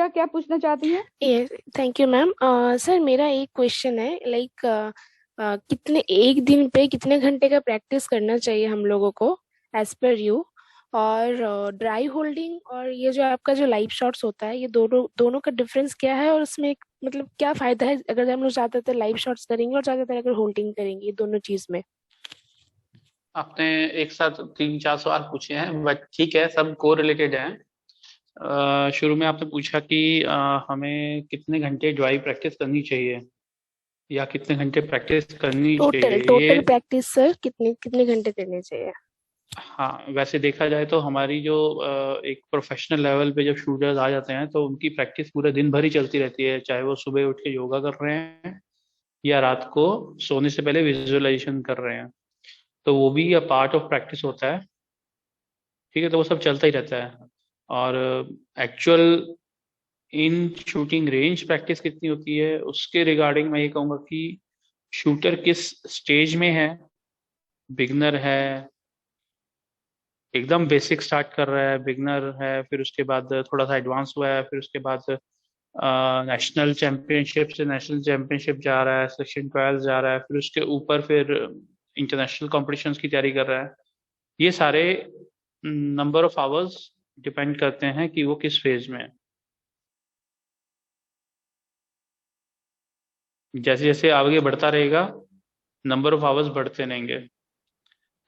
पूजा क्या पूछना चाहती हैं? ये थैंक यू मैम। सर मेरा एक क्वेश्चन है, लाइक कितने एक दिन पे कितने घंटे का प्रैक्टिस करना चाहिए हम लोगों को एज पर यू? और ड्राई होल्डिंग और ये जो आपका जो लाइव शॉट्स होता है, ये दोनों दोनों का डिफरेंस क्या है? और उसमें मतलब क्या फायदा है अगर हम लोग ज्यादातर लाइव शॉट्स करेंगे और ज्यादातर अगर होल्डिंग करेंगे, ये दोनों चीज में? आपने एक साथ 3-4 सवाल पूछे हैं, बट ठीक है, सब को रिलेटेड हैं। शुरू में आपने पूछा कि हमें कितने घंटे ड्राई प्रैक्टिस करनी चाहिए या कितने घंटे प्रैक्टिस करनी टोटल चाहिए ये। टोटल प्रैक्टिस सर कितने कितने घंटे करने चाहिए? हाँ, वैसे देखा जाए तो हमारी जो एक प्रोफेशनल लेवल पे जब शूटर्स आ जाते हैं तो उनकी प्रैक्टिस पूरे दिन भर ही चलती रहती है, चाहे वो सुबह उठ के योगा कर रहे हैं या रात को सोने से पहले विजुअलाइजेशन कर रहे हैं। तो वो भी अ पार्ट ऑफ प्रैक्टिस होता है। ठीक है, तो वो सब चलता ही रहता है। और एक्चुअल इन शूटिंग रेंज प्रैक्टिस कितनी होती है उसके रिगार्डिंग मैं ये कहूँगा कि शूटर किस स्टेज में है, बिगनर है, एकदम बेसिक स्टार्ट कर रहा है, बिगनर है, फिर उसके बाद थोड़ा सा एडवांस हुआ है, फिर उसके बाद नेशनल चैंपियनशिप से नेशनल चैंपियनशिप जा रहा है, सेक्शन 12 जा रहा है, फिर उसके ऊपर फिर इंटरनेशनल कॉम्पिटिशन्स की तैयारी कर रहा है। ये सारे नंबर ऑफ आवर्स डिपेंड करते हैं कि वो किस फेज में है। जैसे जैसे आगे बढ़ता रहेगा नंबर ऑफ आवर्स बढ़ते रहेंगे,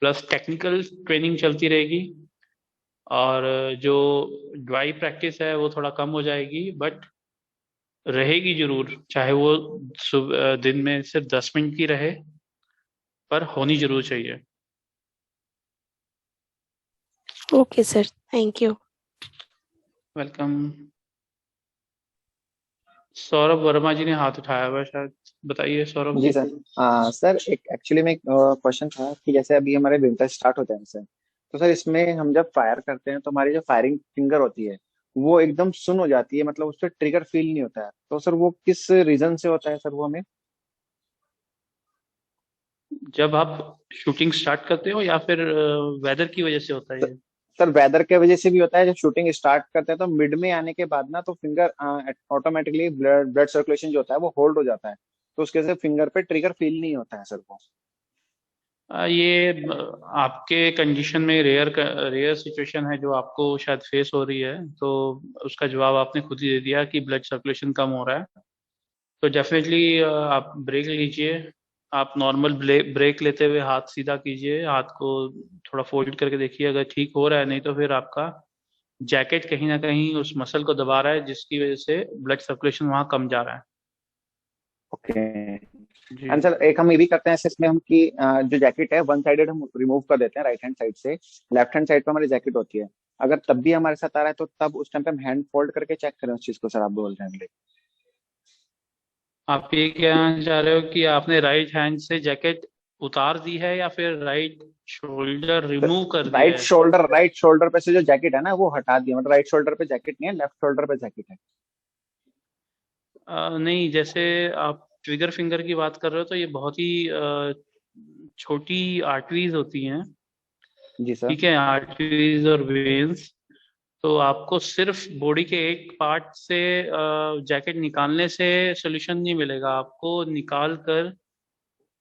प्लस टेक्निकल ट्रेनिंग चलती रहेगी। और जो ड्राई प्रैक्टिस है वो थोड़ा कम हो जाएगी, बट रहेगी जरूर, चाहे वो दिन में सिर्फ 10 मिनट की रहे, पर होनी जरूर चाहिए। Okay sir, thank you. Welcome. Saurabh Verma ji ने हाथ उठाया हुआ है शायद, बताइए सौरभ जी जी। सर। सर एक एक्चुअली में क्वेश्चन था कि जैसे अभी हमारे विंटर स्टार्ट होते हैं सर, तो सर इसमें हम जब फायर करते हैं तो हमारी जो फायरिंग फिंगर होती है वो एकदम सुन हो जाती है, मतलब उस पर ट्रिगर फील नहीं होता है। तो सर वो किस रीजन से होता है सर, वो हमें? जब आप शूटिंग स्टार्ट करते हो या फिर वेदर की वजह से होता है ये? सर वेदर के वजह से भी होता है। जब शूटिंग स्टार्ट करते हैं तो मिड में आने के बाद ना तो finger automatically blood blood circulation जो होता है वो होल्ड हो जाता है, तो उसके से फिंगर पे ट्रिगर फील नहीं होता है सर वो। ये आपके कंडीशन में रेयर रेयर सिचुएशन है जो आपको शायद फेस हो रही है, तो उसका जवाब आपने खुद ही दे दिया कि ब्लड सर्कुलेशन कम हो रहा है। तो डेफिनेटली आप ब्रेक लीजिए। आप नॉर्मल ब्रेक लेते हुए हाथ सीधा कीजिए, हाथ को थोड़ा फोल्ड करके देखिए, अगर ठीक हो रहा है, नहीं तो फिर आपका जैकेट कहीं ना कहीं उस मसल को दबा रहा है जिसकी वजह से ब्लड सर्कुलेशन वहां कम जा रहा है। ओके। जी। एंड सर एक हम ये भी करते हैं इसमें हम कि जो जैकेट है वन साइडेड हम रिमूव कर देते हैं राइट हैंड साइड से, लेफ्ट हैंड साइड पे हमारी जैकेट होती है। अगर तब भी हमारे साथ आ रहा है तो तब उस टाइम पे हम हैंड फोल्ड करके चेक करें उस चीज को सर, आप बोल रहे हैं? आप ये कहना चाह रहे हो कि आपने राइट हैंड से जैकेट उतार दी है या फिर राइट शोल्डर रिमूव कर दिया है? राइट शोल्डर पे से जो जैकेट है ना वो हटा दिया, मतलब राइट शोल्डर पे जैकेट नहीं है, लेफ्ट शोल्डर पे जैकेट है। नहीं, जैसे आप ट्रिगर फिंगर की बात कर रहे हो तो ये बहुत ही छोटी आर्टरीज होती हैं। जी सर। ठीक है, आर्टरीज और वेन्स। तो आपको सिर्फ बॉडी के एक पार्ट से जैकेट निकालने से सोल्यूशन नहीं मिलेगा, आपको निकाल कर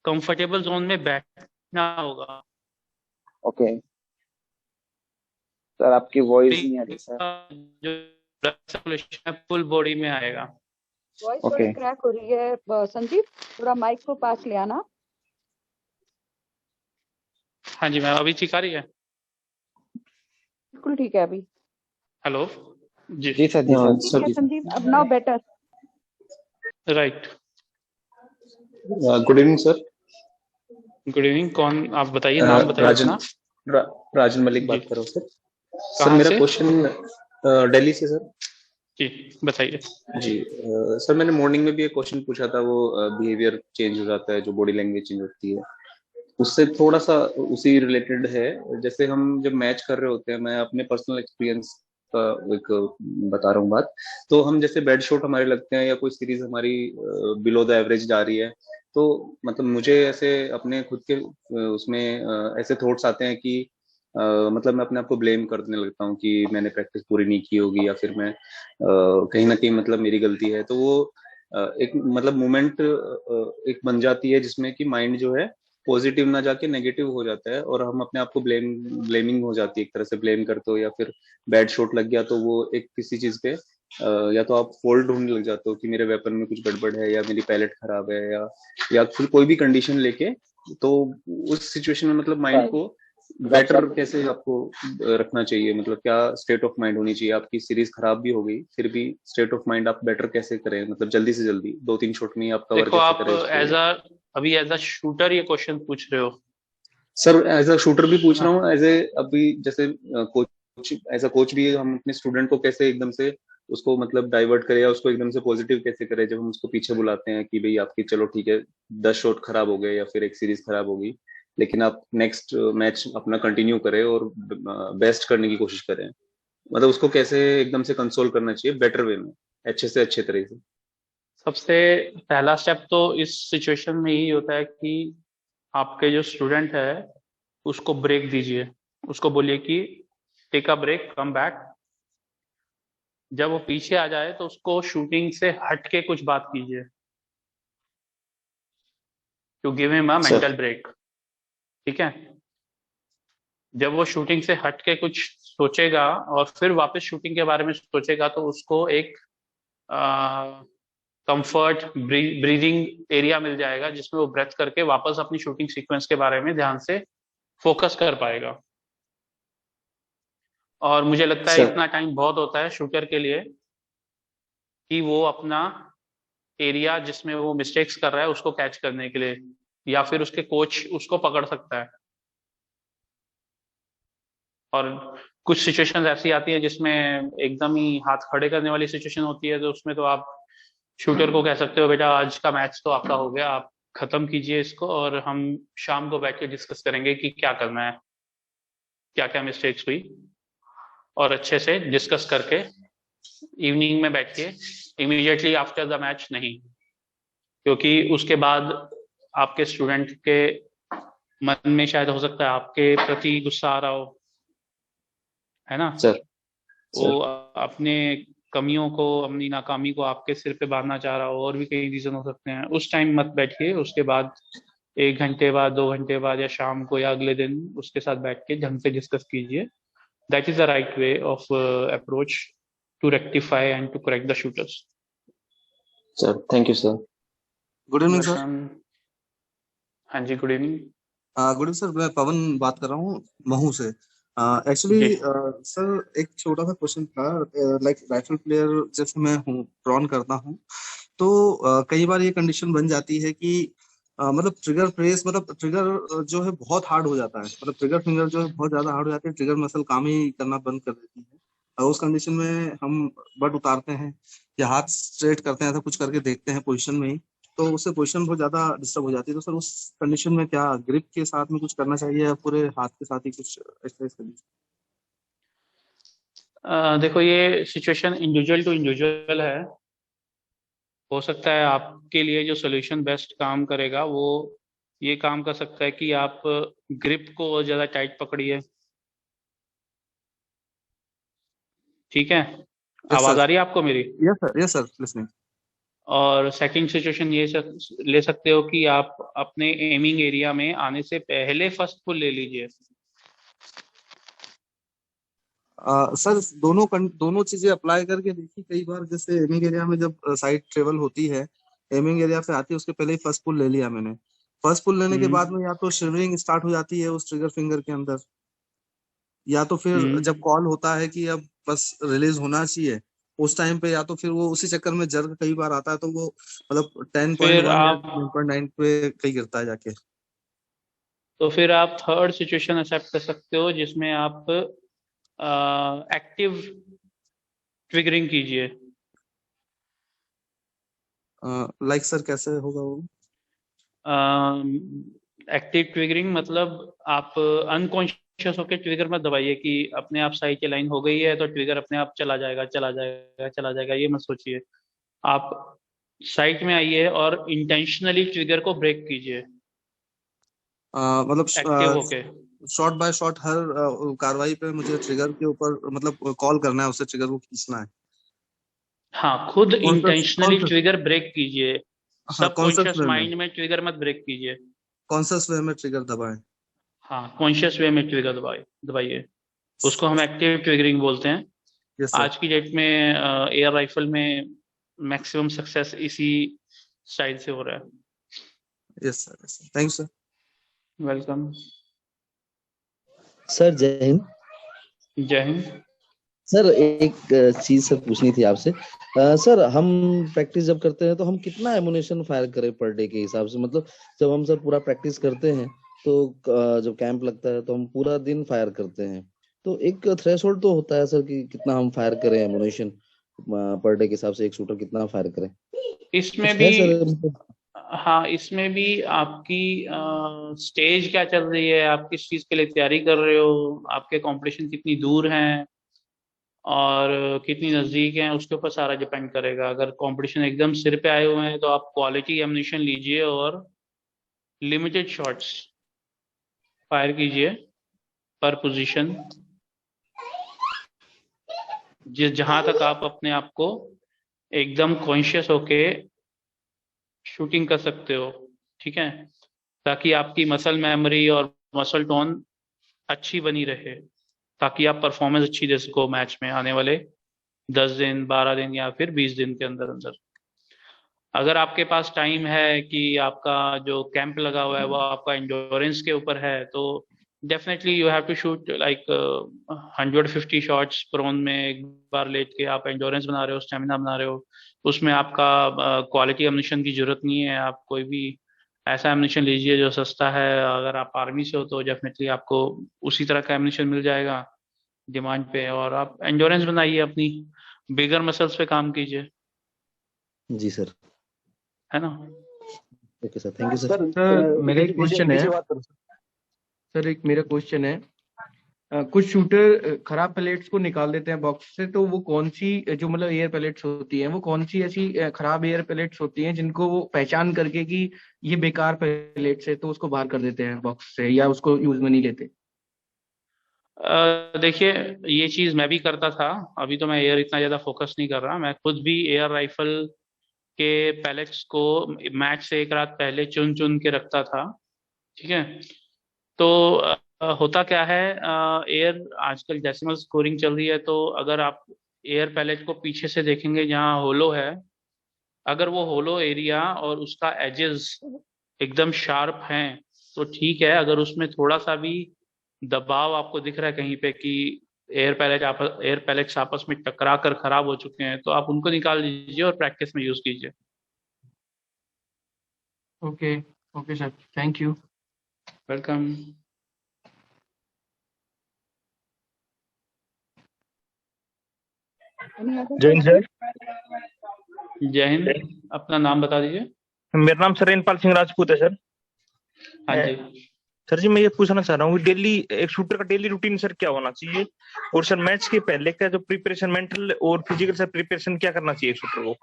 कंफर्टेबल जोन में बैठना होगा। ओके सर, आपकी वॉइस नहीं आ रही सर। जो ब्लड सर्कुलेशन है फुल बॉडी में आएगा। वॉइस ओके थोड़ी क्रैक हो रही है संदीप, थोड़ा माइक को पास ले आना। हाँ जी मैम, अभी ठीक आ रही है? बिल्कुल ठीक है अभी। हेलो जी। जी सर। जी सर। ठीक है संदीप, अब now better. Right. Good evening sir. Good evening. कौन आप बताइए, नाम बताइए राजन अपना। राजन मलिक जी। बात कर रहा हूँ सर। सर कहाँ मेरा से? क्वेश्चन दिल्ली से सर। जी बताइए। जी सर, मैंने मॉर्निंग में भी एक क्वेश्चन पूछा था, वो बिहेवियर चेंज हो जाता है, जो बॉडी लैंग्वेज चेंज होती है, उससे थोड़ा सा उसी रिलेटेड है। जैसे हम जब मैच कर रहे होते हैं, मैं अपने पर्सनल एक्सपीरियंस का एक बता रहा हूँ बात। तो हम जैसे बेड शॉट हमारे लगते हैं या कोई सीरीज हमारी बिलो द एवरेज जा रही है, तो मतलब मुझे ऐसे अपने खुद के उसमें ऐसे थॉट्स आते हैं कि मतलब मैं अपने आप को ब्लेम करने लगता हूँ कि मैंने प्रैक्टिस पूरी नहीं की होगी, या फिर मैं कहीं ना कहीं मतलब मेरी गलती है। तो वो एक मतलब मोमेंट एक बन जाती है जिसमें कि माइंड जो है पॉजिटिव ना जाके नेगेटिव हो जाता है, और हम अपने आप को ब्लेमिंग हो जाती है, एक तरह से ब्लेम करते हो, या फिर बैड शॉट लग गया तो वो एक किसी चीज पे या तो आप फॉल्ट ढूंढने लग जाते हो कि मेरे वेपन में कुछ गड़बड़ है, या मेरी पैलेट खराब है, या फिर कोई भी कंडीशन लेके। तो उस सिचुएशन में मतलब माइंड को बेटर कैसे आपको रखना चाहिए, मतलब क्या स्टेट ऑफ माइंड होनी चाहिए आपकी? सीरीज खराब भी हो गई फिर भी स्टेट ऑफ माइंड आप बेटर कैसे करें, मतलब जल्दी से जल्दी 2-3 शॉट में ही आप कवर देखो, कैसे आप करें उसको? अभी एज अ शूटर ये क्वेश्चन पूछ रहे हो। सर एज अ शूटर भी पूछ ना, रहा हूँ, एज ए अभी जैसे कोच, एज अ कोच भी हम अपने स्टूडेंट को कैसे एकदम से उसको मतलब डाइवर्ट करें, या उसको एकदम से पॉजिटिव कैसे करें जब हम उसको पीछे बुलाते हैं कि भाई आपकी चलो ठीक है 10 शॉट खराब हो गए या फिर एक सीरीज खराब हो गई, लेकिन आप नेक्स्ट मैच अपना कंटिन्यू करें और बेस्ट करने की कोशिश करें। मतलब उसको कैसे एकदम से कंसोल करना चाहिए बेटर वे में, अच्छे से अच्छे तरह से? सबसे पहला स्टेप तो इस सिचुएशन में यही होता है कि आपके जो स्टूडेंट है उसको ब्रेक दीजिए। उसको बोलिए कि take a break, come back. जब वो पीछे आ जाए तो उसको शूटिंग से हट के कुछ बात कीजिए, to give him a sir mental break. ठीक है? जब वो शूटिंग से हट के कुछ सोचेगा और फिर वापस शूटिंग के बारे में सोचेगा, तो उसको एक कंफर्ट ब्रीदिंग एरिया मिल जाएगा जिसमें वो ब्रेथ करके वापस अपनी शूटिंग सीक्वेंस के बारे में ध्यान से फोकस कर पाएगा। और मुझे लगता है सर इतना टाइम बहुत होता है शूटर के लिए कि वो अपना एरिया जिसमें वो मिस्टेक्स कर रहा है उसको कैच करने के लिए, या फिर उसके कोच उसको पकड़ सकता है। और कुछ सिचुएशंस ऐसी आती है जिसमें एकदम ही हाथ खड़े करने वाली सिचुएशन होती है, तो उसमें तो आप शूटर को कह सकते हो, बेटा आज का मैच तो आपका हो गया, आप खत्म कीजिए इसको, और हम शाम को बैठ के डिस्कस करेंगे कि क्या करना है, क्या क्या मिस्टेक्स हुई, और अच्छे से डिस्कस करके इवनिंग में बैठ के, इमीडिएटली आफ्टर द मैच नहीं, क्योंकि उसके बाद आपके स्टूडेंट के मन में शायद हो सकता है आपके प्रति गुस्सा आ रहा हो, है ना? सर वो अपने कमियों को, अपनी नाकामी को आपके सिर पे बांधना चाह रहा हो, और भी कई रीजन हो सकते हैं। उस टाइम मत बैठिए, उसके बाद 1 घंटे बाद, 2 घंटे बाद, या शाम को, या अगले दिन उसके साथ बैठ के ढंग से डिस्कस कीजिए। That is the right way of approach to rectify and to correct the shooters. Sir thank you sir. Good evening sir. हाँ जी, good evening. Good evening sir, मैं पवन बात कर रहा हूँ महू से। एक्चुअली सर एक छोटा सा क्वेश्चन था। लाइक राइफल प्लेयर जैसे मैं हूँ, ड्रॉन करता हूँ, तो कई बार ये कंडीशन बन जाती है कि मतलब ट्रिगर प्रेस, मतलब ट्रिगर जो है बहुत हार्ड हो जाता है, मतलब ट्रिगर फिंगर जो है बहुत ज्यादा हार्ड हो जाती है, ट्रिगर मसल काम ही करना बंद कर देती है। और उस कंडीशन में हम बट उतारते हैं या हाथ स्ट्रेट करते हैं, ऐसा कुछ करके देखते हैं पोजीशन में ही, तो उससे पोजीशन बहुत ज्यादा डिस्टर्ब हो जाती है। तो सर उस कंडीशन में क्या ग्रिप के साथ में कुछ करना चाहिए या पूरे हाथ के साथ ही कुछ एक्सरसाइज करनी चाहिए? देखो, ये सिचुएशन इंडिविजुअल टू इंडिविजुअल है। हो सकता है आपके लिए जो सोल्यूशन बेस्ट काम करेगा वो ये काम कर सकता है कि आप ग्रिप को और ज्यादा टाइट पकड़िए। ठीक है? आवाज आ रही है आपको मेरी? Yes sir, listening. और सेकंड सिचुएशन ये ले सकते हो कि आप अपने एमिंग एरिया में आने से पहले फर्स्ट पुल ले लीजिए। सर दोनों चीजें अप्लाई करके देखी कई बार। जैसे एमिंग एरिया में जब साइड ट्रेवल होती है, एमिंग एरिया पे आती है, उसके पहले ही फर्स्ट पुल ले लिया मैंने। फर्स्ट पुल लेने के बाद में या तो शिवरिंग स्टार्ट हो जाती है उस ट्रिगर फिंगर के अंदर, या तो फिर जब कॉल होता है कि अब बस रिलीज होना चाहिए, उस टाइम पे या तो फिर वो उसी चक्कर में जर्क कई बार आता है, तो वो मतलब 10.1 या आप 10.9 पे कहीं गिरता है जाके। तो फिर आप थर्ड सिचुएशन एक्सेप्ट कर सकते हो जिसमें आप एक्टिव ट्रिगरिंग कीजिए। लाइक सर कैसे होगा वो? एक्टिव ट्रिगरिंग मतलब आप अनकॉन्शियस होकर ट्रिगर मत दबाइए कि अपने आप साइड की लाइन हो गई है तो ट्रिगर अपने आप चला जाएगा, चला जाएगा, चला जाएगा, ये मत सोचिए। आप साइड में आइए और इंटेंशनली ट्रिगर को ब्रेक कीजिए मतलब एक्टिव होके। शॉट बाय शॉट हर कार्रवाई पे मुझे ट्रिगर के ऊपर मतलब कॉल करना है, उससे ट्रिगर को खींचना है। हाँ, खुद इंटेंशनली कौन ट्रिगर ब्रेक कीजिए, हाँ कॉन्शियस सबकॉन्शियस वे में, माइंड में ट्रिगर मत ब्रेक कीजिए। कॉन्शियस वे में ट्रिगर दबाएं। हाँ, कॉन्शियस वे में ट्रिगर दबाइए, उसको हम एक्टिव ट्रिगरिंग बोलते हैं। Yes sir. आज की डेट में एयर राइफल में मैक्सिमम सक्सेस इसी स्टाइल से हो रहा है। Yes sir, yes sir, thank you sir. Welcome. Sir जय हिंद। जय हिंद। सर एक चीज सर पूछनी थी आपसे। सर हम प्रैक्टिस जब करते हैं तो हम कितना एमुनेशन फायर करें पर डे के हिसाब से, मतलब जब हम सर पूरा प्रैक्टिस करते हैं तो जब कैंप लगता है तो हम पूरा दिन फायर करते हैं, तो एक थ्रेशोल्ड तो होता है सर कि कितना हम फायर करें एमुनेशन पर डे के हिसाब से, एक शूटर कितना फायर करे, इसमें कुछ भी है सर? हाँ, इसमें भी आपकी स्टेज क्या चल रही है, आप किस चीज के लिए तैयारी कर रहे हो, आपके कंपटीशन कितनी दूर हैं और कितनी नजदीक हैं, उसके ऊपर सारा डिपेंड करेगा। अगर कंपटीशन एकदम सिर पे आए हुए हैं तो आप क्वालिटी एमुनेशन लीजिए और लिमिटेड शॉट्स फायर कीजिए पर पोजीशन, जहां तक आप अपने आप को एकदम कॉन्शियस होके शूटिंग कर सकते हो, ठीक है, ताकि आपकी मसल मेमोरी और मसल टोन अच्छी बनी रहे, ताकि आप परफॉर्मेंस अच्छी दे सको मैच में आने वाले 10 दिन, 12 दिन या फिर 20 दिन के अंदर अंदर। अगर आपके पास टाइम है कि आपका जो कैंप लगा हुआ है वो आपका इंड्योरेंस के ऊपर है, तो definitely you have to shoot like 150 shots prone में। एक बार लेट के आप इंड्योरेंस बना रहे हो, स्टेमिना बना रहे हो, उसमें आपका क्वालिटी एमुनेशन की जरूरत नहीं है। आप कोई भी ऐसा एमुनेशन लीजिए जो सस्ता है। अगर आप आर्मी से हो तो डेफिनेटली आपको उसी तरह का एमुनेशन मिल जाएगा डिमांड पे, और आप एंड्योरेंस बनाइए, अपनी बिगर मसल्स पे काम कीजिए, जी सर। है ना। Okay sir, thank you sir. Sir मेरा एक क्वेश्चन है। सर एक मेरा क्वेश्चन है, कुछ शूटर खराब पैलेट्स को निकाल देते हैं बॉक्स से, तो वो कौन सी जो मतलब एयर पैलेट्स होती हैं, वो कौन सी ऐसी खराब एयर पैलेट्स होती हैं जिनको वो पहचान करके कि ये बेकार पैलेट्स है तो उसको बाहर कर देते हैं बॉक्स से या उसको यूज में नहीं लेते? देखिए, ये चीज मैं भी करता था, अभी तो मैं एयर इतना ज्यादा फोकस नहीं कर रहा। मैं खुद भी एयर राइफल के पैलेट्स को मैच से एक रात पहले चुन चुन के रखता था, ठीक है। तो होता क्या है, एयर आजकल डेसिमल स्कोरिंग चल रही है, तो अगर आप एयर पैलेट को पीछे से देखेंगे जहाँ होलो है, अगर वो होलो एरिया और उसका एजेस एकदम शार्प हैं तो ठीक है। अगर उसमें थोड़ा सा भी दबाव आपको दिख रहा है कहीं पे कि एयर पैलेट्स आपस में टकरा कर खराब हो चुके हैं, तो आप उनको निकाल दीजिए और प्रैक्टिस में यूज कीजिए। Okay okay sir, thank you. Welcome. जय हिंद सर। जय हिंद। अपना नाम बता दीजिए। मेरा नाम सर रेनपाल सिंह राजपूत है सर। हाँ जी सर जी, मैं ये पूछना चाह रहा हूँ डेली एक शूटर का डेली रूटीन सर क्या होना चाहिए, और सर मैच के पहले का जो प्रिपरेशन मेंटल और फिजिकल सर प्रिपरेशन क्या करना चाहिए शूटर को?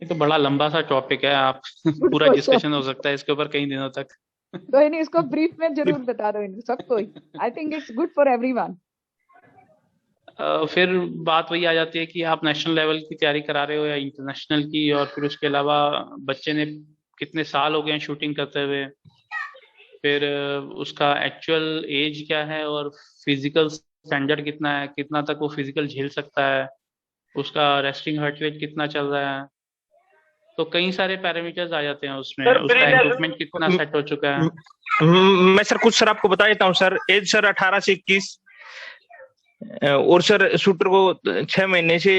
ये तो बड़ा लंबा सा टॉपिक है, आप पूरा डिस्कशन हो सकता है इसके ऊपर कई दिनों तक। कोई नहीं, इसको ब्रीफ में जरूर बता दो इनको सबको। I think it's good for everyone. फिर बात वही आ जाती है कि आप नेशनल लेवल की तैयारी करा रहे हो या इंटरनेशनल की, और फिर उसके अलावा बच्चे ने कितने साल हो गए हैं शूटिंग करते हुए, फिर उसका एक्चुअल एज क्या है और फिजिकल स्टैंडर्ड कितना है, कितना तक वो फिजिकल झेल सकता है, उसका रेस्टिंग हार्ट रेट कितना चल रहा है। तो कई सारे पैरामीटर्स आ जाते हैं उसमें, उसका इक्विपमेंट कितना सेट हो चुका है। मैं सर कुछ सर आपको बता देता हूँ सर। एज सर 18 से 21, और सर शूटर को 6 महीने से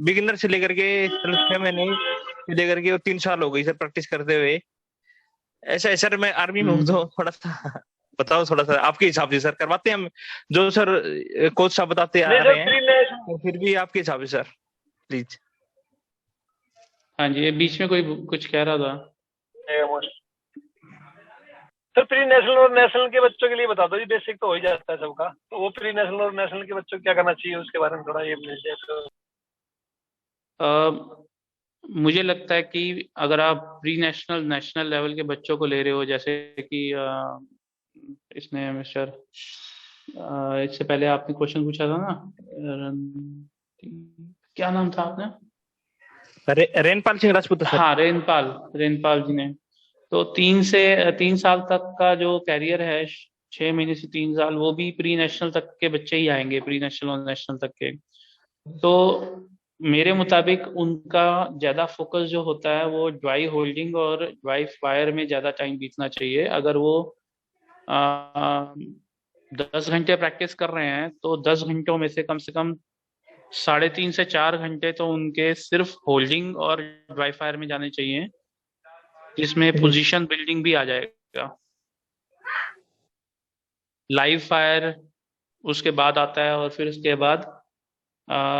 बिगिनर से लेकर के 6 महीने से लेकर के 3 साल हो गई सर प्रैक्टिस करते हुए। ऐसा है सर, मैं आर्मी में हूँ तो थोड़ा सा बताओ, थोड़ा सा आपके हिसाब से सर करवाते हैं हम जो सर कोच साहब बताते आ रहे हैं, तो फिर भी आपके हिसाब से सर प्लीज। हाँ जी, ये बीच में कोई कुछ कह रहा था सर। प्री नेशनल और नेशनल के बच्चों के लिए बता दो जी, बेसिक तो हो ही जाता है सबका, तो वो प्री नेशनल और नेशनल के बच्चों को क्या करना चाहिए उसके बारे में थोड़ा ये मिल जाए तो। मुझे लगता है कि अगर आप प्री नेशनल नेशनल लेवल के बच्चों को ले रहे हो, जैसे कि इसने मिस्टर इससे पहले आपने क्वेश्चन पूछा था ना, क्या नाम था आपने? रेनपाल सिंह राजपूत सर। हाँ, रेनपाल जी ने। तो 3 साल तक का जो कैरियर है, 6 महीने से 3 साल, वो भी प्री नेशनल तक के बच्चे ही आएंगे, प्री नेशनल और नेशनल तक के। तो मेरे मुताबिक उनका ज्यादा फोकस जो होता है वो ड्राई होल्डिंग और ड्राई फायर में ज्यादा टाइम बीतना चाहिए। अगर वो 10 घंटे प्रैक्टिस कर रहे हैं तो 10 घंटों में से कम 3.5 से 4 घंटे तो उनके सिर्फ होल्डिंग और ड्राई फायर में जाने चाहिए, जिसमें पोजीशन बिल्डिंग भी आ जाएगा। लाइव फायर उसके बाद आता है, और फिर उसके बाद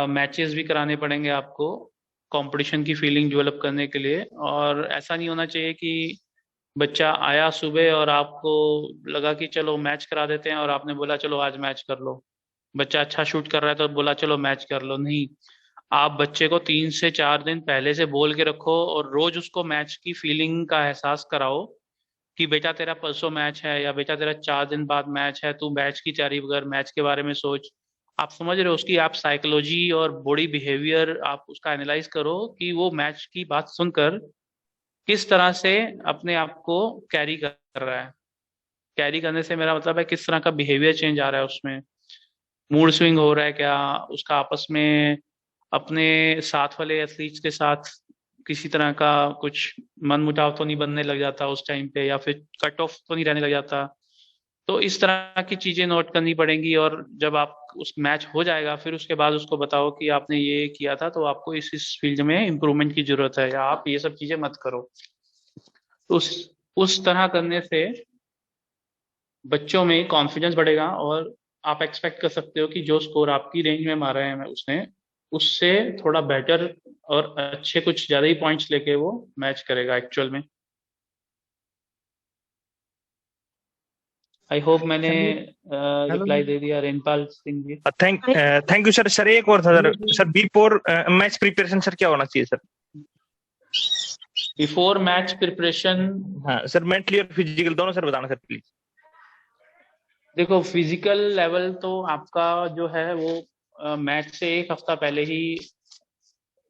मैचेस भी कराने पड़ेंगे आपको कंपटीशन की फीलिंग डेवलप करने के लिए। और ऐसा नहीं होना चाहिए कि बच्चा आया सुबह और आपको लगा कि चलो मैच करा देते हैं, और आपने बोला चलो आज मैच कर लो। बच्चा अच्छा शूट कर रहा है तो बोला चलो मैच कर लो, नहीं। आप बच्चे को 3 से 4 दिन पहले से बोल के रखो, और रोज उसको मैच की फीलिंग का एहसास कराओ कि बेटा तेरा परसों मैच है, या बेटा तेरा 4 दिन बाद मैच है, तू मैच की तैयारी वगैरह मैच के बारे में सोच। आप समझ रहे हो, उसकी आप साइकोलॉजी और बॉडी बिहेवियर आप उसका एनालाइज करो कि वो मैच की बात सुनकर किस तरह से अपने आप को कैरी कर रहा है। कैरी करने से मेरा मतलब है किस तरह का बिहेवियर चेंज आ रहा है उसमें, मूड स्विंग हो रहा है क्या, उसका आपस में अपने साथ वाले एथलीट्स के साथ किसी तरह का कुछ मनमुटाव तो नहीं बनने लग जाता उस टाइम पे, या फिर कट ऑफ तो नहीं रहने लग जाता। तो इस तरह की चीजें नोट करनी पड़ेंगी। और जब आप उस मैच हो जाएगा फिर उसके बाद उसको बताओ कि आपने ये किया था तो आपको इस फील्ड में इम्प्रूवमेंट की जरूरत है, या आप ये सब चीजें मत करो। तो उस तरह करने से बच्चों में कॉन्फिडेंस बढ़ेगा, और आप एक्सपेक्ट कर सकते हो कि जो स्कोर आपकी रेंज में मारा है उसने, उससे थोड़ा बेटर और अच्छे कुछ ज्यादा ही पॉइंट्स लेके वो मैच करेगा एक्चुअल में। आई होप मैंने रिप्लाई दे दिया Renpal Singh ji. Thank you sir. Sir एक और था sir before match preparation sir क्या होना चाहिए सर? बिफोर मैच प्रिपरेशन, हाँ सर, मेंटली और फिजिकल दोनों सर बताना सर प्लीज। देखो फिजिकल लेवल तो आपका जो है वो मैच से 1 हफ्ता पहले ही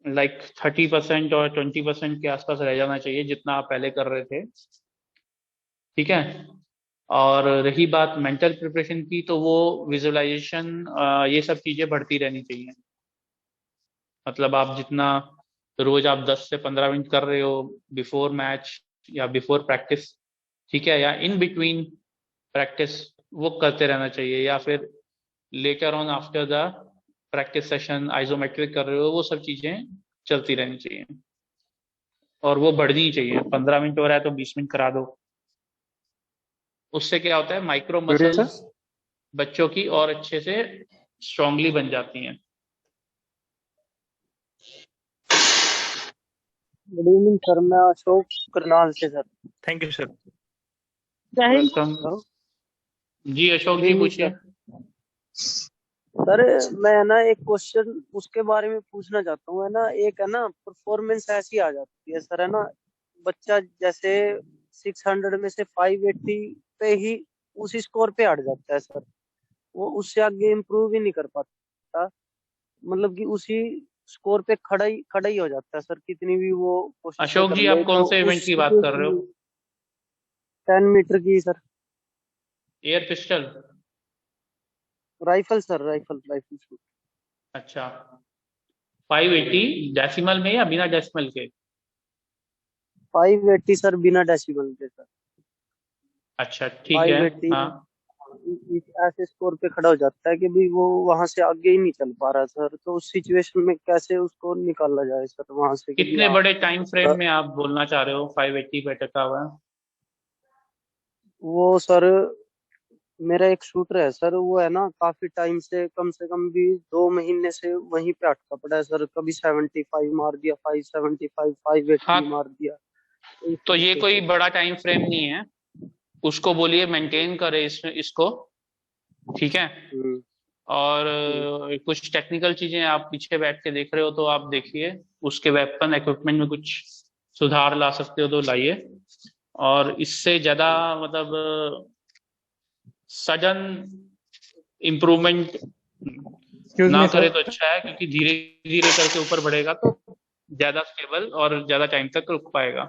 30% और 20% के आसपास रह जाना चाहिए, जितना आप पहले कर रहे थे, ठीक है। और रही बात मेंटल प्रिपरेशन की, तो वो विजुअलाइजेशन ये सब चीजें बढ़ती रहनी चाहिए। मतलब आप जितना रोज आप 10 से 15 मिनट कर रहे हो बिफोर मैच या बिफोर प्रैक्टिस, ठीक है, या इन बिटवीन प्रैक्टिस, वो करते रहना चाहिए। या फिर later on after the practice session isometric कर रहे हो, वो सब चीजें चलती रहनी चाहिए, और वो बढ़नी चाहिए। 15 मिनट हो रहा है तो 20 मिनट करा दो। उससे क्या होता है, माइक्रो मसल्स बच्चों की और अच्छे से स्ट्रांगली बन जाती हैं। गुड इवनिंग सर, मैं अशोक करनाल से sir. Thank you sir. Welcome ji. Ashok ji पूछिए। सर मैं ना एक क्वेश्चन उसके बारे में पूछना चाहता हूँ, है ना। एक है ना परफॉर्मेंस ऐसी आ जाती है सर, है ना, बच्चा जैसे 600 में से 580 पे ही उसी स्कोर पे अड़ जाता है सर, वो उससे आगे इम्प्रूव ही नहीं कर पाता, मतलब कि उसी स्कोर पे खड़ा ही हो जाता है सर, कितनी भी वो कोशिश अशोक जी आप कौन से इवेंट की बात कर रहे हो? 10 मीटर की sir. Air pistol? Rifle sir, rifle shoot. अच्छा, 580 डेसिमल में या बिना डेसिमल के? 580 सर, बिना डेसिमल के सर। अच्छा ठीक है। 580 हाँ, ऐसे स्कोर पे खड़ा हो जाता है कि भाई वो वहां से आगे ही नहीं चल पा रहा सर। तो उस सिचुएशन में कैसे उसको निकाला जाए सर वहां से? कितने बड़े टाइम फ्रेम में आप बोलना चाह रहे हो 580 पे टका हुआ है? वो सर मेरा एक शूटर है सर, वो है ना काफी टाइम से कम भी 2 महीने से वहीं पे अटका पड़ा है सर। कभी 75 मार दिया, 575, 580 हाँ, मार दिया। तो ये कोई बड़ा टाइम फ्रेम नहीं है, उसको बोलिए मेंटेन करे इसको, ठीक है। और कुछ टेक्निकल चीजें आप पीछे बैठ के देख रहे हो तो आप देखिए, उसके वेपन इक्विपमेंट में कुछ सुधार ला सकते हो तो लाइए। और इससे ज्यादा मतलब सडन इम्प्रूवमेंट एक्सक्यूज ना मी करे सर। तो अच्छा है, क्योंकि धीरे धीरे करके ऊपर बढ़ेगा तो ज्यादा स्टेबल और ज्यादा टाइम तक रुक पाएगा।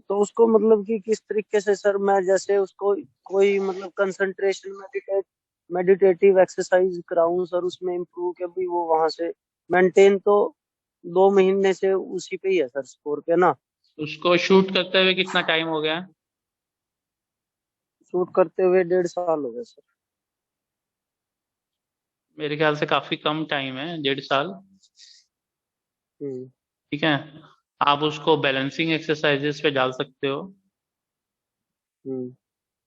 तो उसको मतलब कि किस तरीके से सर मैं जैसे उसको कोई मतलब कंसंट्रेशन मेडिटेटिव एक्सरसाइज कराऊं सर उसमें इम्प्रूव के भी वो वहां से मेंटेन तो 2 महीने से उसी पे ही है सर स्कोर पे ना। उसको शूट करते हुए कितना टाइम हो गया? शूट करते हुए 1.5 साल हो गए सर। मेरे ख्याल से काफी कम टाइम है, 1.5 साल। ठीक है, आप उसको बैलेंसिंग एक्सरसाइजेस पे डाल सकते हो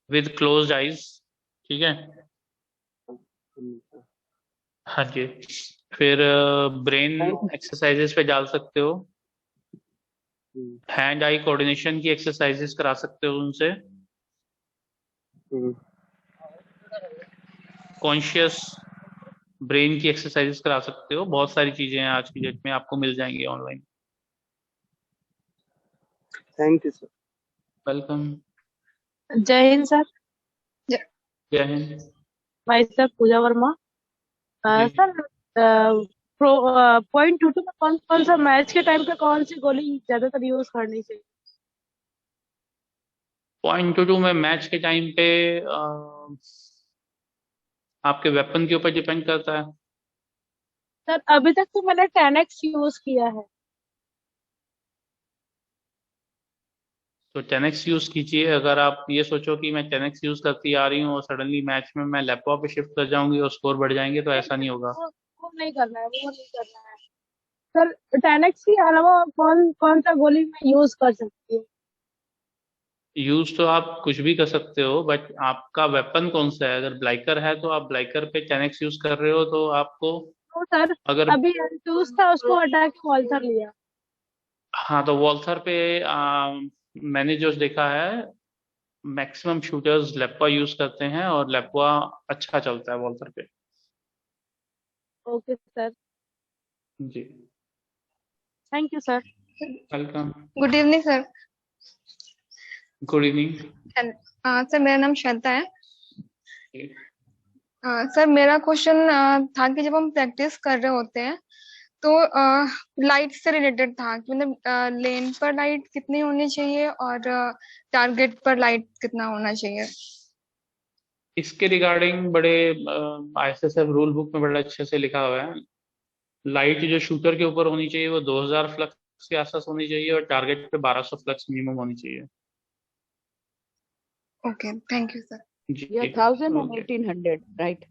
विद क्लोज्ड आइज। ठीक है, हाँ जी। फिर ब्रेन एक्सरसाइजेस पे डाल सकते हो, हैंड आई कोऑर्डिनेशन की एक्सरसाइजेस करा सकते हो उनसे, कॉन्शियस ब्रेन की एक्सरसाइजेस करा सकते हो। बहुत सारी चीजें हैं आज की डेट में, आपको मिल जाएंगी online. Thank you sir. Welcome. जय हिंद सर। जय हिंद। भाई सर पूजा वर्मा। जी। सर पॉइंट 2 में कौन कौन सा मैच के टाइम पे कौन सी गोली ज्यादातर यूज करनी चाहिए? पॉइंट 2 में मैच के टाइम पे आपके वेपन के ऊपर डिपेंड करता है। सर अभी तक तो मैंने 10x यूज किया है। तो 10x यूज कीजिए। अगर आप ये सोचो कि मैं 10x यूज करती आ रही हूँ और सडनली मैच में मैं लैपटॉप पे शिफ्ट कर जाऊंगी और स्कोर बढ़ जाएंगे, तो ऐसा नहीं होगा। वो नहीं करना है, वो नहीं करना है सर। 10x के अलावा कौन कौन सा गोली मैं यूज कर सकती हूँ? यूज तो आप कुछ भी कर सकते हो, बट आपका वेपन कौन सा है? अगर ब्लाइकर है तो आप ब्लाइकर पे 10x यूज कर रहे हो, तो आपको तो सर अगर अभी चूज था उसको हटा के वॉल्थर लिया। हाँ, तो वॉल्थर पे मैंने जो देखा है मैक्सिमम शूटर्स लेप्पा यूज करते हैं और लेप्पा अच्छा चलता है वॉल्थर पे। ओके सर, जी, thank you sir. Welcome. Good evening sir. Good evening. Sir मेरा नाम श्रद्धा है। सर मेरा क्वेश्चन था कि जब हम प्रैक्टिस कर रहे होते हैं तो लाइट से रिलेटेड था कि मतलब लेन पर लाइट कितनी होनी चाहिए और टारगेट पर लाइट कितना होना चाहिए। इसके रिगार्डिंग बड़े ISSF रूल बुक में बड़ा अच्छे से लिखा हुआ है। लाइट जो शूटर के ऊपर होनी चाहिए वो 2000 फ्लक्स के आसपास होनी चाहिए और टारगेट पे 1200 फ्लक्स मिनिमम होनी चाहिए। Okay, thank you sir. जी, 1000 and 1800, right?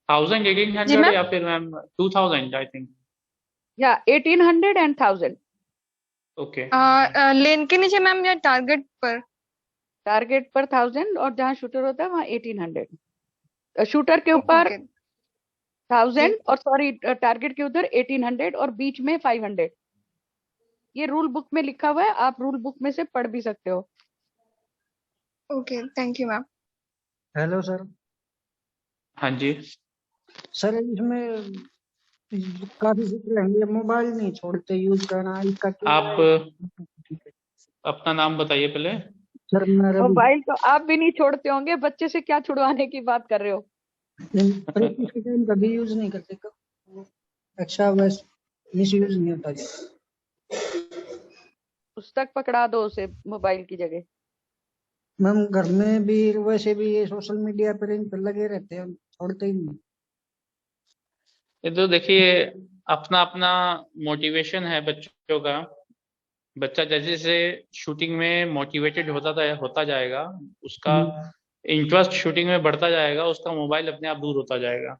1000 जी 1800 मैम। या फिर ma'am 2000 I think. Yeah, 1800 and 1000. Okay, lane के नीचे मैम या टारगेट पर? टारगेट पर 1000 और जहाँ शूटर होता है वहाँ 1800। शूटर के ऊपर 1000 और सॉरी टारगेट के उधर 1800 और बीच में 500। ये रूल बुक में लिखा हुआ है, आप रूल बुक में से पढ़ भी सकते हो। Okay, thank you ma'am. Hello sir. हाँ जी। सर इसमें काफी सूत्र हैं, ये मोबाइल नहीं छोड़ते यूज करना, इसका क्या आप है? अपना नाम बताइए पहले। सर मैं रवि। मोबाइल तो आप भी नहीं छोड़ते होंगे, बच्चे से क्या छुड़वाने की बात कर रहे हो? प्रैक्टिस के टाइम कभी यूज नहीं करते, अच्छा बस मिस यूज नहीं होता जी। पुस्तक पकड़ा दो उसे मोबाइल की जगह। मैम घर में भी वैसे भी ये सोशल मीडिया पर इन पर लगे रहते हैं, छोड़ते ही नहीं। ये तो देखिए अपना अपना मोटिवेशन है बच्चों का। बच्चा जैसे जैसे शूटिंग में मोटिवेटेड होता जाएगा, उसका इंटरेस्ट शूटिंग में बढ़ता जाएगा, उसका मोबाइल अपने आप दूर होता जाएगा।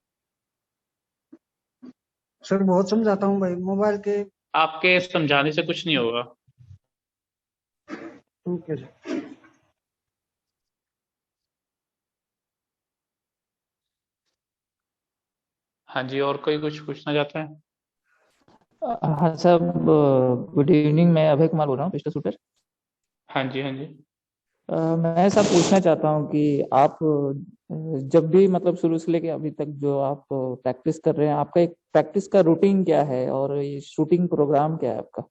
सर बहुत समझाता हूँ भाई, मोबाइल के। आपके समझाने से कुछ नहीं होगा। ठीक है सर। हाँ जी, और कोई कुछ पूछना चाहता है? हाँ सर, गुड इवनिंग। मैं अभय कुमार बोल रहा हूँ, पिस्टल शूटर। हाँ जी, हाँ जी। मैं सब पूछना चाहता हूँ कि आप जब भी मतलब शुरू से लेके अभी तक जो आप प्रैक्टिस कर रहे हैं, आपका एक प्रैक्टिस का रूटीन क्या है और ये शूटिंग प्रोग्राम क्या है आपका?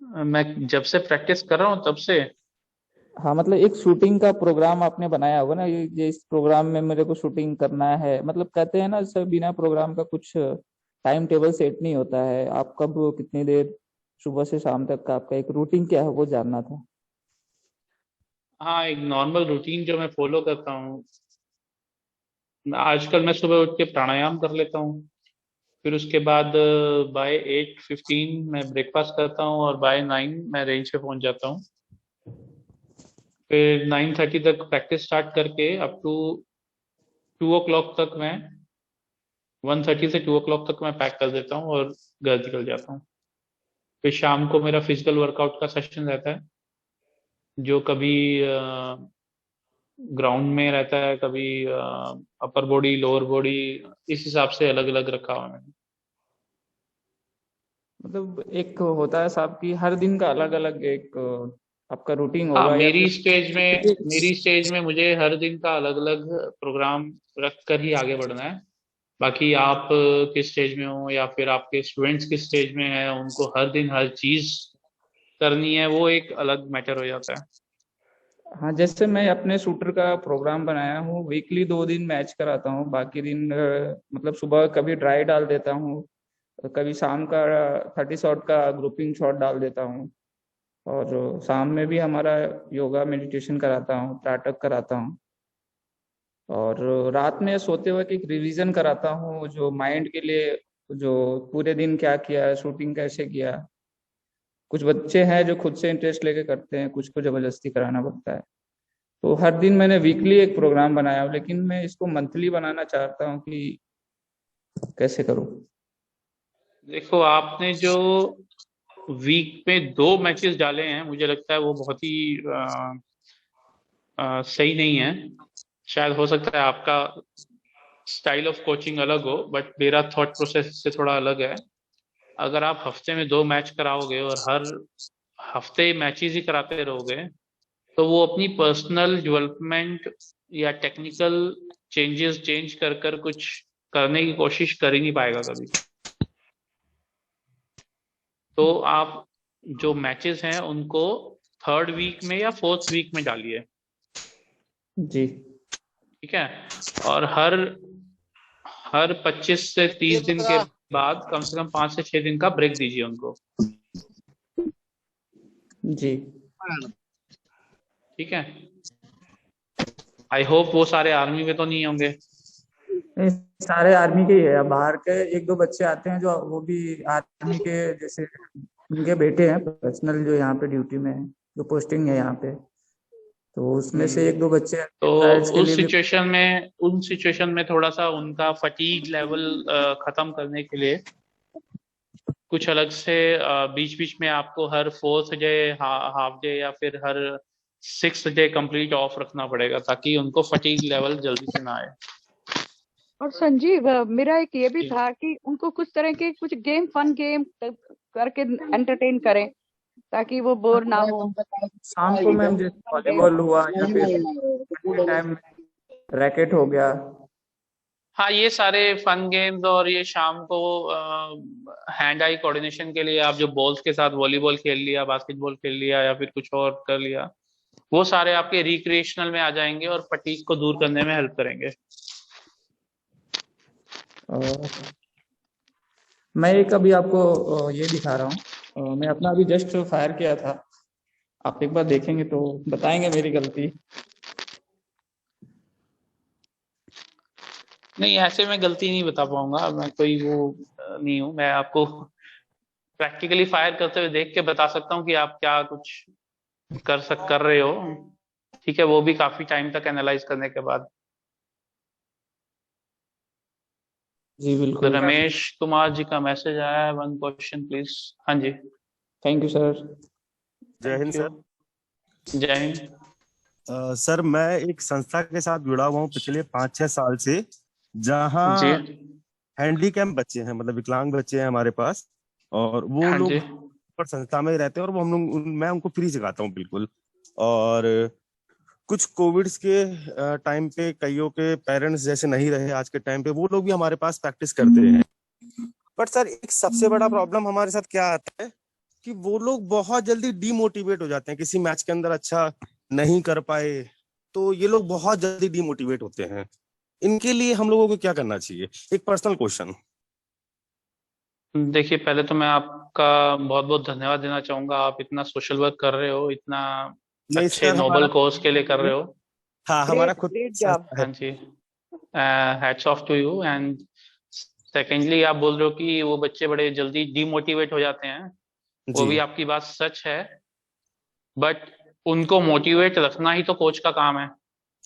मैं जब से प्रैक्टिस कर रहा हूँ तब से। हाँ मतलब एक शूटिंग का प्रोग्राम आपने बनाया होगा ना, ये इस प्रोग्राम में मेरे को शूटिंग करना है, मतलब कहते हैं ना सर बिना प्रोग्राम का कुछ टाइम टेबल सेट नहीं होता है। आप कब कितनी देर सुबह से शाम तक का आपका एक रूटीन क्या है वो जानना था। हाँ, एक नॉर्मल रूटीन जो मैं फॉलो करता हूँ, आजकल मैं सुबह उठ के प्राणायाम कर लेता हूँ, फिर उसके बाद बाय 8:15 मैं ब्रेकफास्ट करता हूँ और बाय 9 मैं रेंज पे पहुंच जाता हूँ। फिर 9:30 तक प्रैक्टिस स्टार्ट करके अप टू 2 o'clock तक मैं 1:30 से 2 o'clock तक मैं पैक कर देता हूँ और घर निकल जाता हूँ। फिर शाम को मेरा फिजिकल वर्कआउट का सेशन रहता है, जो कभी ग्राउंड में रहता है, कभी अपर बॉडी, लोअर बॉडी, इस हिसाब से अलग अलग रखा हुआ है मैंने। मतलब एक होता है साहब कि हर दिन का अलग अलग एक आपका रूटीन हाँ, होगा या मेरी फिर स्टेज में मुझे हर दिन का अलग अलग प्रोग्राम रख कर ही आगे बढ़ना है। बाकी आप किस स्टेज में हो या फिर आपके स्टूडेंट्स किस स्टेज में हैं, उनको हर दिन हर चीज करनी है, वो एक अलग मैटर हो जाता है। हाँ जैसे मैं अपने शूटर का प्रोग्राम बनाया हूँ, वीकली 2 दिन मैच कराता हूँ, बाकी दिन मतलब सुबह कभी ड्राई डाल देता हूँ, कभी शाम का 30 शॉट का ग्रुपिंग शॉट डाल देता हूँ, और शाम में भी हमारा योगा मेडिटेशन कराता हूँ, त्राटक कराता हूँ, और रात में सोते वक्त एक रिवीजन कराता हूँ जो माइंड के लिए, जो पूरे दिन क्या किया, शूटिंग कैसे किया। कुछ बच्चे हैं जो खुद से इंटरेस्ट लेके करते हैं, कुछ को जबरदस्ती कराना पड़ता है। तो हर दिन मैंने वीकली एक प्रोग्राम बनाया, लेकिन मैं इसको मंथली बनाना चाहता हूँ कि कैसे करूँ। देखो, आपने जो वीक में 2 मैचेस डाले हैं, मुझे लगता है वो बहुत ही सही नहीं है। शायद हो सकता है आपका स्टाइल ऑफ कोचिंग अलग हो, बट मेरा थॉट प्रोसेस से थोड़ा अलग है। अगर आप हफ्ते में 2 मैच कराओगे और हर हफ्ते मैचेस ही कराते रहोगे, तो वो अपनी पर्सनल डेवलपमेंट या टेक्निकल चेंज कर कुछ करने की कोशिश कर ही नहीं पाएगा कभी। तो आप जो मैचेस हैं उनको 3rd वीक में या 4th वीक में डालिए, जी ठीक है। और हर 25 से 30 दिन के बाद कम से कम 5 से 6 दिन का ब्रेक दीजिए उनको, जी ठीक है। आई होप वो सारे आर्मी में तो नहीं होंगे। सारे आर्मी के ही है, बाहर के 1-2 बच्चे आते हैं जो वो भी आर्मी के, जैसे उनके बेटे हैं पर्सनल जो यहाँ पे ड्यूटी में है, जो पोस्टिंग है यहाँ पे, तो उसमें से 1-2 बच्चे तो ट्रायल्स के उन लिए भी। सिचुएशन में थोड़ा सा उनका फटीग लेवल खत्म करने के लिए कुछ अलग से बीच बीच में आपको हर 4th डे, हाफ डे या फिर हर 6th डे कंप्लीट ऑफ रखना पड़ेगा, ताकि उनको फटीग लेवल जल्दी से ना आए। और संजीव, मेरा एक ये भी था कि उनको कुछ तरह के कुछ फन गेम करके एंटरटेन करें, ताकि वो बोर ना हो। शाम को मैम जैसे वॉलीबॉल हुआ या फिर टाइम रैकेट हो गया। हाँ, ये सारे फन गेम्स, और ये शाम को हैंड आई कोऑर्डिनेशन के लिए आप जो बॉल्स के साथ वॉलीबॉल खेल लिया, बास्केटबॉल खेल लिया या फिर कुछ और कर लिया, वो सारे आपके रिक्रिएशनल में आ जाएंगे और फटीग को दूर करने में हेल्प करेंगे। मैं एक अभी आपको ये दिखा रहा हूँ, मैं अपना अभी जस्ट फायर किया था, आप एक बार देखेंगे तो बताएंगे मेरी गलती। नहीं, ऐसे मैं गलती नहीं बता पाऊंगा, मैं कोई वो नहीं हूँ। मैं आपको प्रैक्टिकली फायर करते हुए देख के बता सकता हूँ कि आप क्या कुछ कर रहे हो, ठीक है, वो भी काफी टाइम तक एनालाइज करने के बाद। जी बिल्कुल। रमेश कुमार जी का मैसेज आया है, 1 क्वेश्चन प्लीज। हाँ जी, थैंक यू सर। जय हिंद सर। जय हिंद। सर, मैं एक संस्था के साथ जुड़ा हुआ हूँ पिछले 5-6 साल से, जहाँ हैंडीकैप बच्चे हैं, मतलब विकलांग बच्चे हैं हमारे पास, और वो लोग पर संस्था में रहते हैं, और वो हम लोग मैं उनको फ्री सिखाता हूँ बिल्कुल। और कुछ कोविड के टाइम पे कईयों के पेरेंट्स जैसे नहीं रहे आज के टाइम पे, वो लोग भी हमारे पास प्रैक्टिस करते हैं। बट सर, एक सबसे बड़ा प्रॉब्लम हमारे साथ क्या आता है कि वो लोग बहुत जल्दी डीमोटिवेट हो जाते हैं, किसी मैच के अंदर अच्छा नहीं कर पाए तो ये लोग बहुत जल्दी डीमोटिवेट होते हैं। इनके लिए हम लोगों को क्या करना चाहिए? एक पर्सनल क्वेश्चन। देखिए, पहले तो मैं आपका बहुत बहुत धन्यवाद देना चाहूंगा। आप इतना सोशल वर्क कर रहे हो, इतना नहीं अच्छे सर, नोबल कॉज के लिए कर रहे हो। हाँ हमारा ग्रेट खुद ग्रेट जॉब। संस्था है। हाँ जी, hats off to you. And secondly, आप बोल रहे हो कि वो बच्चे बड़े जल्दी डीमोटिवेट हो जाते हैं, वो भी जी आपकी बात सच है, बट उनको मोटिवेट रखना ही तो कोच का काम है।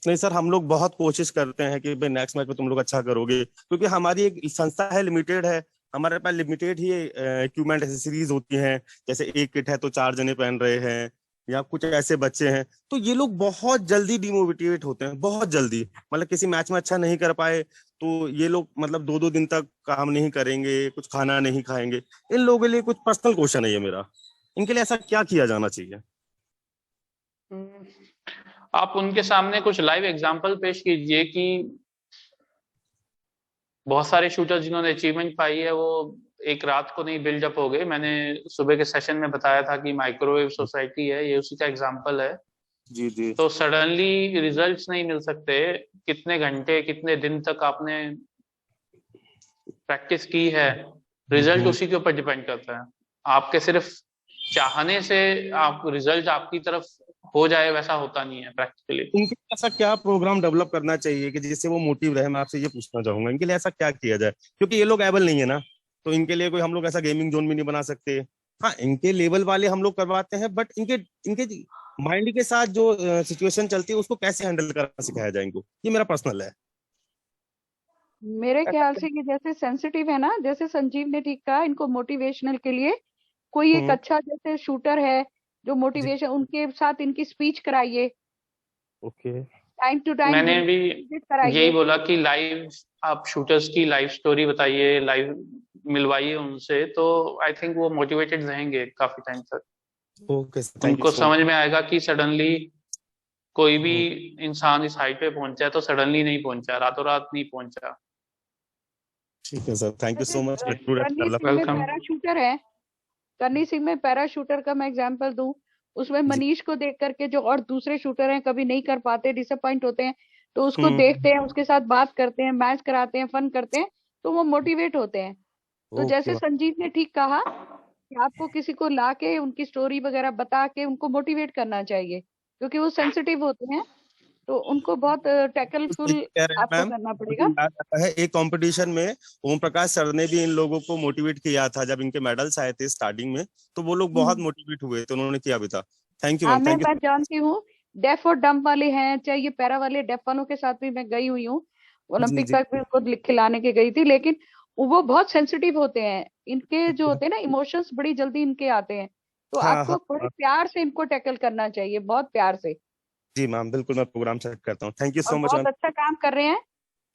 नहीं सर, हम लोग बहुत कोशिश करते हैं कि भाई नेक्स्ट मैच में तुम लोग अच्छा करोगे, क्योंकि हमारी एक संस्था है, लिमिटेड है, हमारे पास लिमिटेड ही इक्विपमेंट एसेसरीज होती हैं। जैसे एक किट है तो 4 जने पहन रहे हैं, या कुछ ऐसे बच्चे हैं, तो ये लोग बहुत जल्दी डिमोटिवेट होते हैं, बहुत जल्दी। मतलब किसी मैच में अच्छा नहीं कर पाए तो ये लोग मतलब 2-2 दिन तक काम नहीं करेंगे, कुछ खाना नहीं खाएंगे। इन लोगों के लिए कुछ पर्सनल क्वेश्चन है ये मेरा, इनके लिए ऐसा क्या किया जाना चाहिए? आप उनके सामने कुछ लाइव एग्जांपल पेश कीजिए कि बहुत सारे शूटर जिन्होंने अचीवमेंट पाई है वो एक रात को नहीं बिल्डअप हो गए। मैंने सुबह के सेशन में बताया था कि माइक्रोवेव सोसाइटी है, ये उसी का एग्जांपल है। जी जी। तो सडनली रिजल्ट्स नहीं मिल सकते। कितने घंटे कितने दिन तक आपने प्रैक्टिस की है, रिजल्ट उसी के ऊपर डिपेंड करता है। आपके सिर्फ चाहने से आप रिजल्ट आपकी तरफ हो जाए वैसा होता नहीं है प्रैक्टिकली। इनके लिए ऐसा क्या प्रोग्राम डेवलप करना चाहिए कि जिससे वो मोटिव रहे? मैं आपसे ये पूछना चाहूंगा, इनके लिए ऐसा क्या किया जाए, क्योंकि ये लोग एबल नहीं है ना, तो इनके लिए कोई हम लोग ऐसा गेमिंग जोन भी नहीं बना सकते। हाँ, इनके लेवल वाले हम लोग करवाते हैं, बट इनके इनके माइंड के साथ जो सिचुएशन चलती है उसको कैसे हैंडल करना सिखाया जाए इनको, ये मेरा पर्सनल है। मेरे ख्याल से कि जैसे सेंसिटिव है ना, जैसे संजीव ने ठीक कहा, इनको मोटिवेशनल के लिए कोई एक अच्छा जैसे शूटर है जो मोटिवेशन, उनके साथ इनकी स्पीच कराइए, ओके। टाइम टू टाइम मैंने भी विजिट कराइए। यही बोला कि लाइव आप शूटर्स की लाइव स्टोरी बताइए, लाइव मिलवाइए उनसे, तो आई थिंक वो मोटिवेटेड रहेंगे काफी टाइम तक। ओके, थैंक यू उनको सो समझ में आएगा कि सडनली कोई भी इंसान इस हाइट पे पहुंचा है तो सडनली नहीं पहुंचा, रातों रात नहीं पहुंचा। ठीक है सर, थैंक यू जैसे सो मच। करनी सिंह में पैराशूटर है, करनी सिंह में पैराशूटर का मैं एग्जांपल दूं, उसमें मनीष को देख करके जो और दूसरे शूटर हैं कभी नहीं कर पाते, डिसअपॉइंट होते हैं, तो उसको देखते हैं, उसके साथ बात करते हैं, मैच कराते हैं, फन करते हैं, तो वो मोटिवेट होते हैं। तो जैसे संजीव ने ठीक कहा कि आपको किसी को ला के उनकी स्टोरी वगैरह बता के उनको मोटिवेट करना चाहिए, क्योंकि वो सेंसिटिव होते हैं, तो उनको बहुत टैकलफुल कह रहे हैं आपको मैम, करना मुझे पड़ेगा। याद आता है एक कंपटीशन में ओम प्रकाश सर ने भी इन लोगों को मोटिवेट किया था, जब इनके मेडल्स आए थे स्टार्टिंग में, तो वो लोग बहुत मोटिवेट हुए, तो उन्होंने किया भी था। थैंक यू हाँ, मैम, थैंक मैं यू। जानती हूँ, डेफ और डम्प वाले हैं, चाहे ये पैरा वाले, डेफ वालों के साथ भी मैं गई हुई हूँ, जी ओलंपिक जी। तक भी उनको खिलाने के गई थी, लेकिन वो बहुत सेंसिटिव होते हैं, इनके जो होते हैं ना इमोशंस बड़ी जल्दी इनके आते हैं, तो हाँ आपको हाँ बड़े हाँ। प्यार से इनको टैकल करना चाहिए, बहुत प्यार से। जी मैम, बिल्कुल मैं प्रोग्राम सेट करता हूँ। थैंक यू और सो मच बहुत मैम। अच्छा काम कर रहे हैं,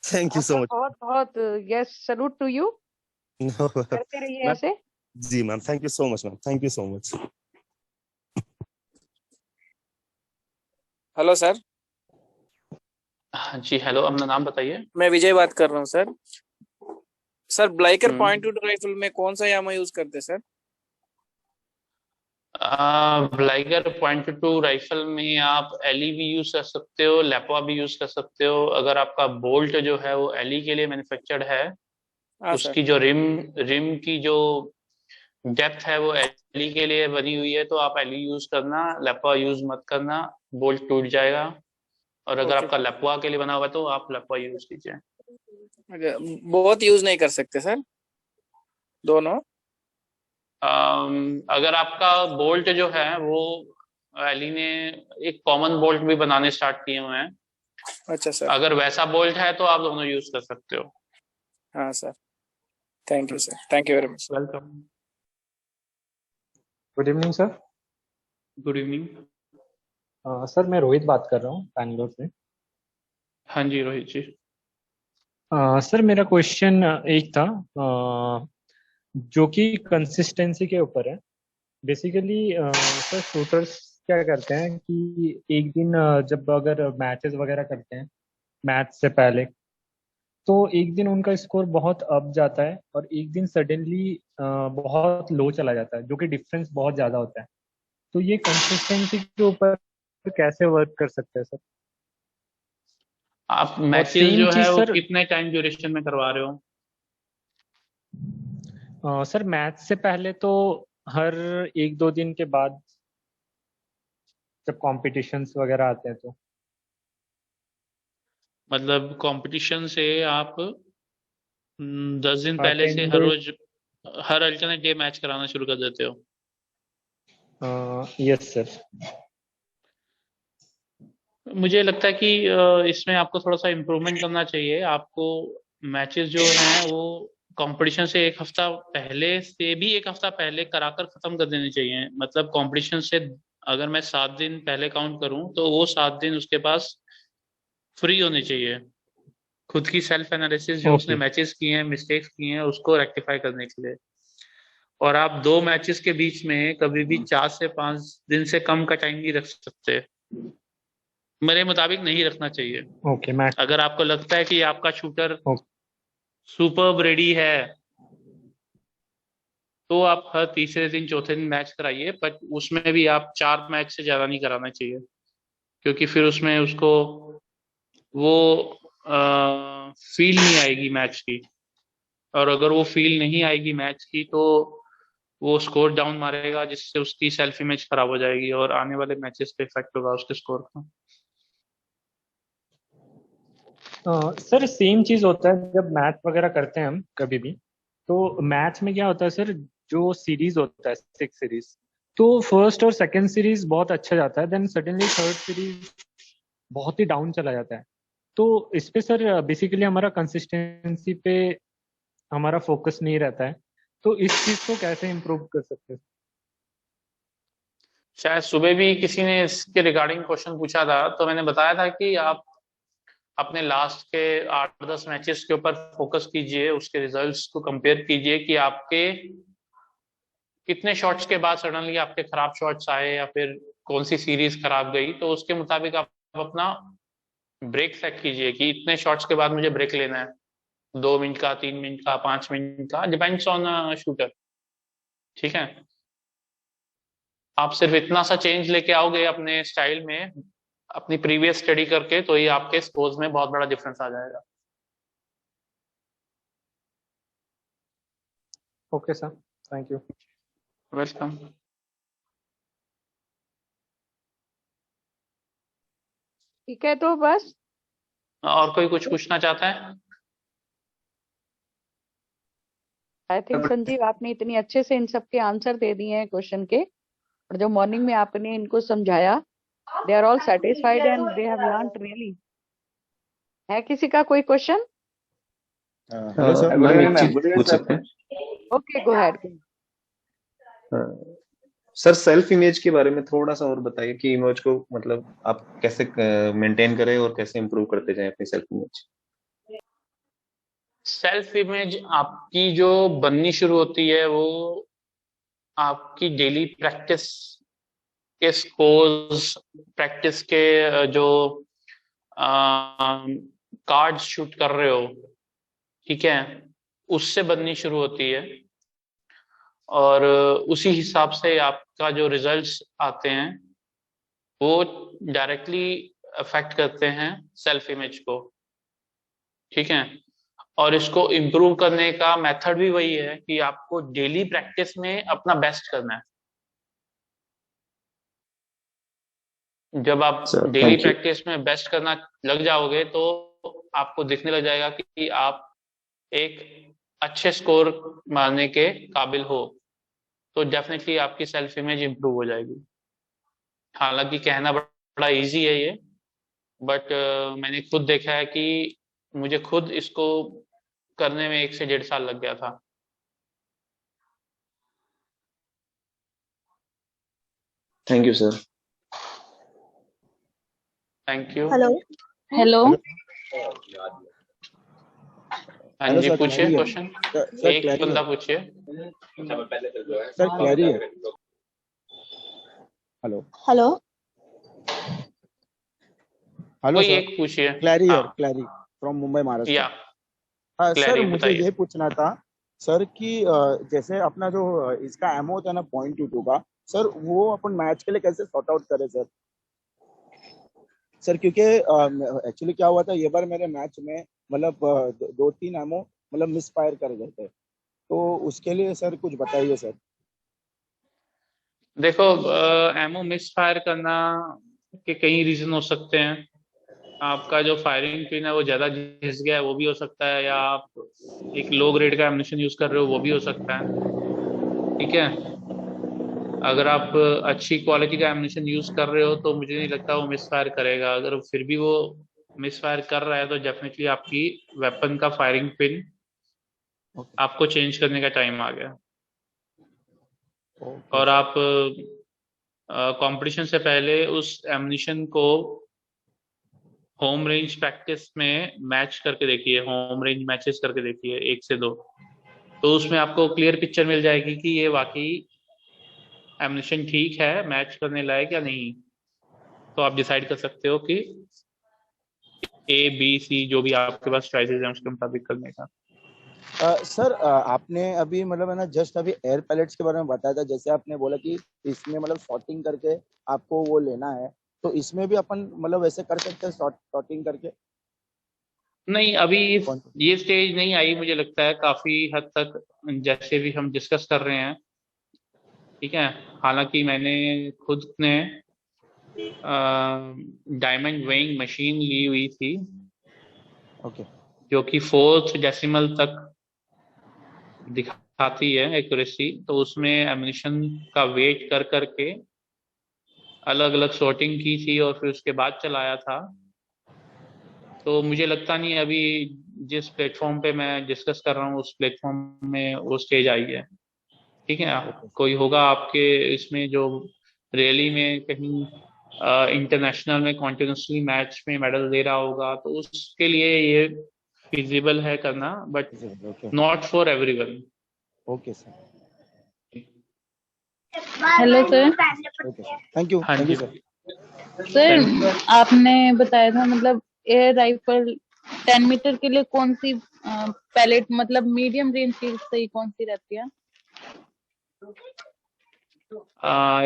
थैंक यू सो आपका मच। बहुत बहुत यस, सैल्यूट टू यू, करते रहिए मैम, ऐसे। जी ma'am, thank you so much ma'am, thank you so much. Hello sir. हाँ जी, हेलो, अपना नाम बताइए। मैं विजय बात कर रहा हूँ सर। सर ब्लाइकर .22 राइफल में कौन सा यामा यूज करते सर? ब्लाइगर .22 राइफल में आप एलई भी यूज कर सकते हो, लेपवा भी यूज कर सकते हो। अगर आपका बोल्ट जो है वो एलई के लिए मैन्युफैक्चर्ड है, उसकी जो रिम की जो डेप्थ है वो एलई के लिए बनी हुई है, तो आप एलई यूज करना, लेपवा यूज मत करना, बोल्ट टूट जाएगा। और अगर आपका लेपवा के लिए बना हुआ है तो आप लेपवा यूज कीजिए। बहुत यूज नहीं कर सकते सर दोनों? अगर आपका बोल्ट जो है वो एली ने एक कॉमन बोल्ट भी बनाने स्टार्ट किए हुए हैं। अच्छा सर। अगर वैसा बोल्ट है तो आप दोनों यूज कर सकते हो। हाँ sir, thank you sir, thank you very much. Welcome. Good evening sir. Good evening. Sir मैं रोहित बात कर रहा हूँ बैंगलोर से। हाँ जी रोहित जी। सर मेरा क्वेश्चन एक था जो कि कंसिस्टेंसी के ऊपर है। बेसिकली सर शूटर्स क्या करते हैं कि एक दिन जब अगर मैचेस वगैरह करते हैं मैच से पहले, तो एक दिन उनका स्कोर बहुत अप जाता है और एक दिन सडनली बहुत लो चला जाता है, जो कि डिफरेंस बहुत ज्यादा होता है। तो ये कंसिस्टेंसी के ऊपर कैसे वर्क कर सकते हैं सर? आप और मैचेस सेम जो चीज है वो सर, कितने टाइम ड्यूरेशन में करवा रहे हो? सर मैच से पहले तो हर 1-2 दिन के बाद, जब कॉम्पिटिशन्स वगैरह आते हैं तो। मतलब कंपटीशन से आप 10 दिन पहले से 10 हर डेज। रोज हर अल्टरनेट डे मैच कराना शुरू कर देते हो? Yes sir. मुझे लगता है कि इसमें आपको थोड़ा सा इम्प्रूवमेंट करना चाहिए। आपको मैचेस जो हैं वो कंपटीशन से एक हफ्ता पहले से भी एक हफ्ता पहले कराकर खत्म कर देने चाहिए। मतलब कंपटीशन से अगर मैं 7 दिन पहले काउंट करूं तो वो 7 दिन उसके पास फ्री होने चाहिए, खुद की सेल्फ एनालिसिस जो उसने ओके। मैचेस किए हैं, मिस्टेक्स किए हैं, उसको रेक्टिफाई करने के लिए। और आप 2 मैचेस के बीच में कभी भी 4 से 5 दिन से कम का टाइम नहीं रख सकते। मेरे मुताबिक नहीं रखना चाहिए। Okay match. अगर आपको लगता है कि आपका शूटर ओके। सुपर्ब रेडी है तो आप हर तीसरे दिन चौथे दिन मैच कराइए, बट उसमें भी आप 4 मैच से ज्यादा नहीं कराना चाहिए, क्योंकि फिर उसमें उसको वो फील नहीं आएगी मैच की। और अगर वो फील नहीं आएगी मैच की तो वो स्कोर डाउन मारेगा, जिससे उसकी सेल्फ इमेज खराब हो जाएगी और आने वाले मैचेस पे इफेक्ट होगा उसके स्कोर का। सर सेम चीज होता है जब मैच वगैरह करते हैं हम कभी भी, तो मैच में क्या होता है सर, जो सीरीज होता है 6 सीरीज, तो फर्स्ट और सेकंड सीरीज बहुत अच्छा जाता है, देन सडनली थर्ड सीरीज बहुत ही डाउन चला जाता है। तो इस पे सर बेसिकली हमारा कंसिस्टेंसी पे हमारा फोकस नहीं रहता है, तो इस चीज को कैसे इम्प्रूव कर सकते हैं? शायद सुबह भी किसी ने इसके रिगार्डिंग क्वेश्चन पूछा था, तो मैंने बताया था कि आप अपने लास्ट के 8-10 मैचेस के ऊपर फोकस कीजिए, उसके रिजल्ट्स को कंपेयर कीजिए कि आपके कितने शॉट्स के बाद सडनली आपके खराब शॉट्स आए या फिर कौन सी सीरीज खराब गई। तो उसके मुताबिक आप अपना ब्रेक सेट कीजिए कि इतने शॉट्स के बाद मुझे ब्रेक लेना है, 2 मिनट का, 3 मिनट का, 5 मिनट का, डिपेंड्स ऑन शूटर। ठीक है, आप सिर्फ इतना सा चेंज लेके आओगे अपने स्टाइल में अपनी प्रीवियस स्टडी करके, तो ये आपके स्कोर्स में बहुत बड़ा डिफरेंस आ जाएगा। Okay sir, thank you. Welcome. ठीक है, तो बस और कोई कुछ पूछना चाहता है? आई थिंक संजीव आपने इतनी अच्छे से इन सब के आंसर दे दिए हैं क्वेश्चन के, और जो मॉर्निंग में आपने इनको समझाया, they are all satisfied and they have learned really. है किसी का कोई क्वेश्चन? हेलो सर, मैम एक चीज पूछ सकते हैं? Okay, go ahead. Sir self image के बारे में थोड़ा सा और बताइए कि इमेज को मतलब आप कैसे मेंटेन करें और कैसे इम्प्रूव करते जाएं अपनी सेल्फ इमेज। सेल्फ इमेज आपकी जो बननी शुरू होती है वो आपकी डेली प्रैक्टिस के स्कोर्स, प्रैक्टिस के जो कार्ड्स शूट कर रहे हो, ठीक है, उससे बननी शुरू होती है। और उसी हिसाब से आपका जो रिजल्ट्स आते हैं वो डायरेक्टली अफेक्ट करते हैं सेल्फ इमेज को। ठीक है, और इसको इम्प्रूव करने का मेथड भी वही है कि आपको डेली प्रैक्टिस में अपना बेस्ट करना है। जब आप डेली प्रैक्टिस में बेस्ट करना लग जाओगे तो आपको दिखने लग जाएगा कि आप एक अच्छे स्कोर मारने के काबिल हो, तो डेफिनेटली आपकी सेल्फ इमेज इंप्रूव हो जाएगी। हालांकि कहना बड़ा इजी है ये, बट मैंने खुद देखा है कि मुझे खुद इसको करने में 1 से 1.5 साल लग गया था। Thank you sir. Thank you. Hello hello. हाँ जी, पूछिए क्वेश्चन। एक बंदा पूछिए सर। क्लैरी है। हेलो हेलो हेलो कोई सर, एक पूछिए। क्लैरी हाँ, क्लैरी फ्रॉम मुंबई महाराष्ट्र। या हाँ सर, क्लैरी मुझे बताइए। ये पूछना था सर कि जैसे अपना जो इसका एमओ होता है ना .22 का, सर वो अपन मैच के लिए कैसे सॉर्ट आउट करें सर? सर क्योंकि एक्चुअली क्या हुआ था ये बार मेरे मैच में, मतलब 2-3 एमओ मतलब मिस फायर कर गए थे, तो उसके लिए सर कुछ बताइए सर। देखो, एमओ मिस फायर करना के कई रीजन हो सकते हैं। आपका जो फायरिंग पिन है वो ज्यादा घिस गया है, वो भी हो सकता है, या आप एक लो ग्रेड का एम्यूनिशन यूज कर रहे हो, वो भी हो सकता है। ठीक है, अगर आप अच्छी क्वालिटी का एम्यूनिशन यूज कर रहे हो तो मुझे नहीं लगता वो मिस फायर करेगा। अगर फिर भी वो मिस फायर कर रहा है तो डेफिनेटली आपकी वेपन का फायरिंग पिन आपको चेंज करने का टाइम आ गया। और आप कंपटीशन से पहले उस एम्यूनिशन को होम रेंज प्रैक्टिस में मैच करके देखिए, होम रेंज मैचेस करके देखिए 1 से 2, तो उसमें आपको क्लियर पिक्चर मिल जाएगी कि ये वाकई एम्यूनिशन ठीक है, मैच करने लायक या नहीं। तो आप डिसाइड कर सकते हो कि ए बी सी जो भी आपके पास चॉइसेस हैं उसके मुताबिक करने का। सर आपने अभी मतलब है ना जस्ट अभी एयर पैलेट्स के बारे में बताया था, जैसे आपने बोला कि इसमें मतलब सॉर्टिंग करके आपको वो लेना है, तो इसमें भी अपन मतलब वैसे कर सकते हैं सॉर्टिंग करके? नहीं, अभी ये स्टेज नहीं आई मुझे लगता है, काफी हद तक जैसे भी हम डिस्कस कर रहे हैं। ठीक है, हालांकि मैंने खुद ने डायमंड वेइंग मशीन ली हुई थी, ओके, जो कि 4th डेसिमल तक दिखाती है एक्यूरेसी। तो उसमें एम्यूनिशन का वेट कर करके अलग अलग सॉर्टिंग की थी और फिर उसके बाद चलाया था। तो मुझे लगता नहीं अभी जिस प्लेटफॉर्म पे मैं डिस्कस कर रहा हूँ उस प्लेटफॉर्म में वो स्टेज आई है। ठीक है, कोई होगा आपके इसमें जो रैली में कहीं इंटरनेशनल में कॉन्टिन्यूसली मैच में मेडल दे रहा होगा, तो उसके लिए ये फिजिबल है करना, but not for everyone. Okay sir, hello sir. Thank you. हाँ जी सर आपने बताया था मतलब एयर राइफल 10 मीटर के लिए कौन सी पैलेट मतलब मीडियम रेंज की सही कौन सी रहती है? एक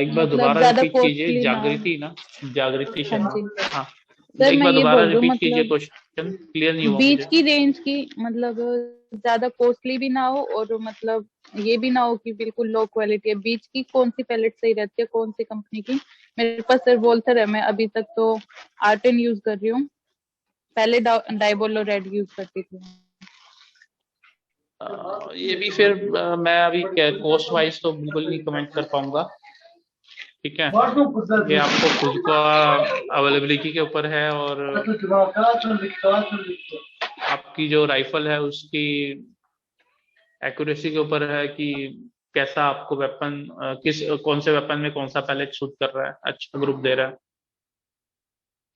बार मतलब दोबारा ज्यादा रिपीट कीजिए। कॉस्टली ना हो। जागृति ना, जागृति हाँ शर्मा। जी हाँ, सर, एक मैं बार ये दोबारा बोल रही हूँ रिपीट कीजिए, मतलब क्वेश्चन क्लियर नहीं हुआ बीच मुझे। की रेंज की, मतलब ज्यादा कॉस्टली भी ना हो और मतलब ये भी ना हो कि बिल्कुल लो क्वालिटी है। बीच की कौन सी पैलेट सही रहती है, कौन सी कंपनी की? मेरे पास सर वोल्थर है, मैं अभी तक तो R10 यूज कर रही हूँ, पहले डाइबोलो रेड यूज करती थी। ये भी फिर मैं अभी कॉस्ट वाइज तो बिल्कुल नहीं कमेंट कर पाऊंगा। ठीक है, ये आपको खुद का अवेलेबिलिटी के ऊपर है और आपकी जो राइफल है उसकी एक्यूरेसी के ऊपर है कि कैसा आपको वेपन कौन से वेपन में कौन सा पैलेट शूट कर रहा है, अच्छा ग्रुप दे रहा है।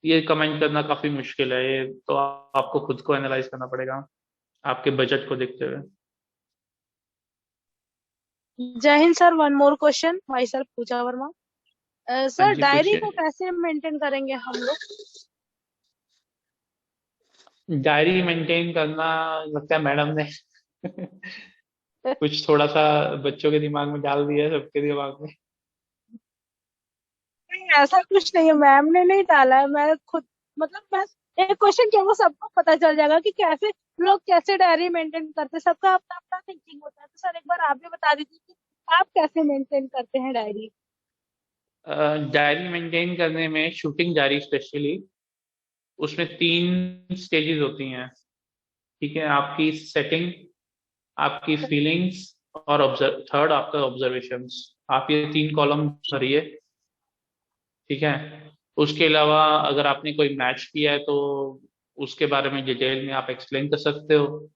ये कमेंट करना काफी मुश्किल है, ये तो आपको खुद को एनालाइज करना पड़ेगा आपके बजट को देखते हुए। जय हिंद sir, one more question, myself Puja Verma. Sir ji, diary पूछिए। को कैसे मेंटेन करेंगे हम लोग? डायरी मेंटेन करना लगता है मैडम ने कुछ थोड़ा सा बच्चों के दिमाग में डाल दिया है, सबके दिमाग में। नहीं, ऐसा कुछ नहीं है, मैम ने नहीं डाला है, मैं खुद मतलब मैं एक क्वेश्चन क्या वो सबको पता चल जाएगा कि कैसे लोग कैसे डायरी मेंटेन करते हैं। सबका अपना अपना थिंकिंग होता है। तो सर एक बार आप भी बता दीजिए कि आप कैसे मेंटेन करते हैं डायरी? डायरी मेंटेन करने में, शूटिंग डायरी स्पेशली, उसमें 3 स्टेजेस होती हैं। ठीक है, आपकी सेटिंग, आपकी फीलिंग्स और थर्ड आपका ऑब्जर्वेशंस। आप ये 3 कॉलम भरिए। ठीक है, उसके अलावा अगर आपने कोई मैच किया है तो उसके बारे में डिटेल में आप एक्सप्लेन कर सकते हो।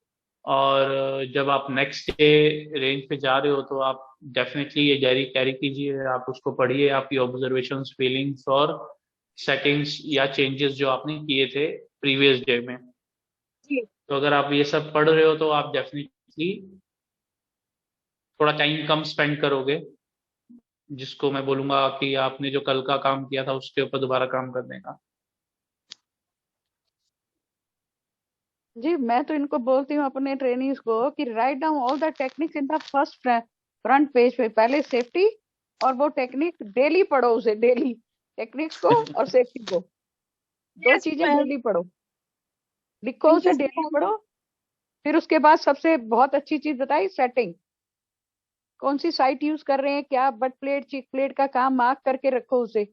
और जब आप नेक्स्ट डे रेंज पे जा रहे हो तो आप डेफिनेटली ये डायरी कैरी कीजिए, आप उसको पढ़िए, आपकी ऑब्जर्वेशंस, फीलिंग्स और सेटिंग्स या चेंजेस जो आपने किए थे प्रीवियस डे में। तो अगर आप ये सब पढ़ रहे हो तो आप डेफिनेटली थोड़ा टाइम कम स्पेंड करोगे, जिसको मैं बोलूंगा कि आपने जो कल का काम किया था उसके ऊपर दोबारा काम करने का। जी मैं तो इनको बोलती हूँ अपने ट्रेनिंग्स को कि write down all the techniques in the first front page पे, पहले सेफ्टी और वो टेक्निक डेली पढ़ो, उसे डेली टेक्निक्स को और सेफ्टी को, दो चीजें डेली पढ़ो, लिखो उसे डेली पढ़ो। फिर उसके बाद सबसे बहुत अच्छी चीज बताई, सेटिंग, कौन सी साइट यूज कर रहे हैं, क्या बट प्लेट चीक प्लेट का काम मार्क करके रखो उसे,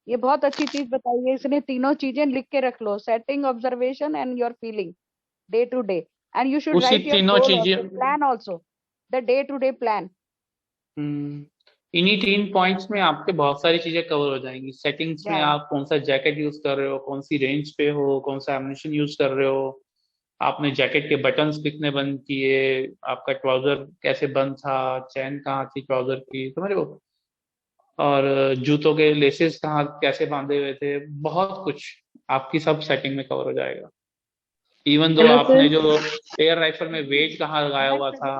ये बहुत अच्छी चीज बताई है इसने, तीनों चीजें लिख के रख लो, setting, observation and your feeling day to day, and you should उसी राइट योर तीनों गोल चीजें also, plan also, the day to day plan. इन्हीं 3 पॉइंट्स में आपके बहुत सारी चीजें कवर हो जाएंगी। सेटिंग्स में आप कौन सा जैकेट यूज कर रहे हो, कौन सी रेंज पे हो, कौन सा एम्यूनिशन यूज कर रहे हो, आपने जैकेट के बटन्स कितने बंद किए, आपका ट्राउजर कैसे बंद था, चैन कहाँ थी ट्राउजर की, समझ रहे हो, और जूतों के लेसेस कहाँ कैसे बांधे हुए थे, बहुत कुछ आपकी सब सेटिंग में कवर हो जाएगा। इवन दो आपने जो एयर राइफल में वेट कहाँ लगाया हुआ था,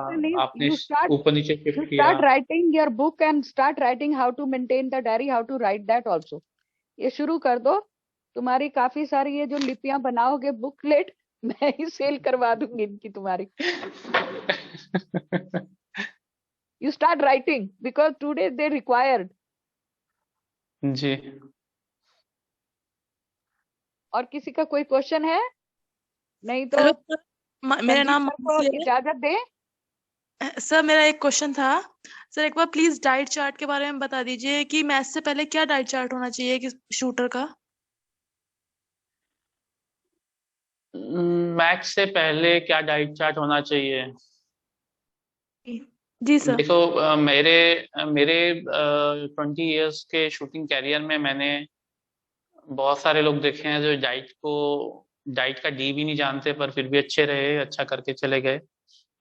आपने ऊपर नीचे शिफ्ट किया। Start writing your book and start writing how to maintain the diary, how to write that also. ये शुरू कर दो, तुम्हारी काफी सारी ये जो लिपियां बनाओगे बुकलेट, मैं ही सेल करवा दूंगी इनकी तुम्हारी। You start writing because today they required. जी। और किसी का कोई क्वेश्चन है? नहीं तो हेलो सर, मेरा नाम को इजाजत दे। सर मेरा एक क्वेश्चन था सर, एक बार प्लीज डाइट चार्ट के बारे में बता दीजिए कि मैच से पहले क्या डाइट चार्ट होना चाहिए कि शूटर का। मैच से पहले क्या डाइट चार्ट होना चाहिए? जी सर। देखो मेरे मेरे 20 इयर्स के शूटिंग कैरियर में मैंने बहुत सारे लोग देखे हैं जो डाइट का डी भी नहीं जानते पर फिर भी अच्छे रहे, अच्छा करके चले गए,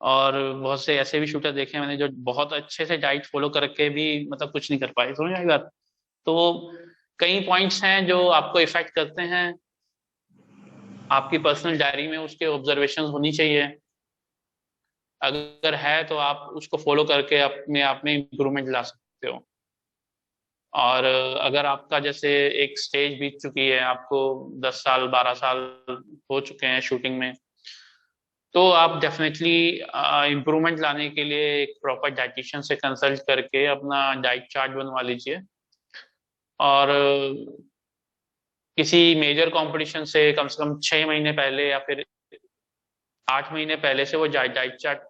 और बहुत से ऐसे भी शूटर देखे हैं मैंने जो बहुत अच्छे से डाइट फॉलो करके भी मतलब कुछ नहीं कर पाए, समझ आई बात। तो कई पॉइंट्स हैं जो आपको इफेक्ट करते हैं, आपकी पर्सनल डायरी में उसके ऑब्जर्वेशंस होनी चाहिए, अगर है तो आप उसको फॉलो करके अपने आप में इम्प्रूवमेंट ला सकते हो। और अगर आपका जैसे एक स्टेज बीत चुकी है, आपको 10 साल 12 साल हो चुके हैं शूटिंग में, तो आप डेफिनेटली इम्प्रूवमेंट लाने के लिए एक प्रॉपर डाइटिशियन से कंसल्ट करके अपना डाइट चार्ट बनवा लीजिए, और किसी मेजर कंपटीशन से कम 6 महीने पहले या फिर 8 महीने पहले से वो डाइट चार्ट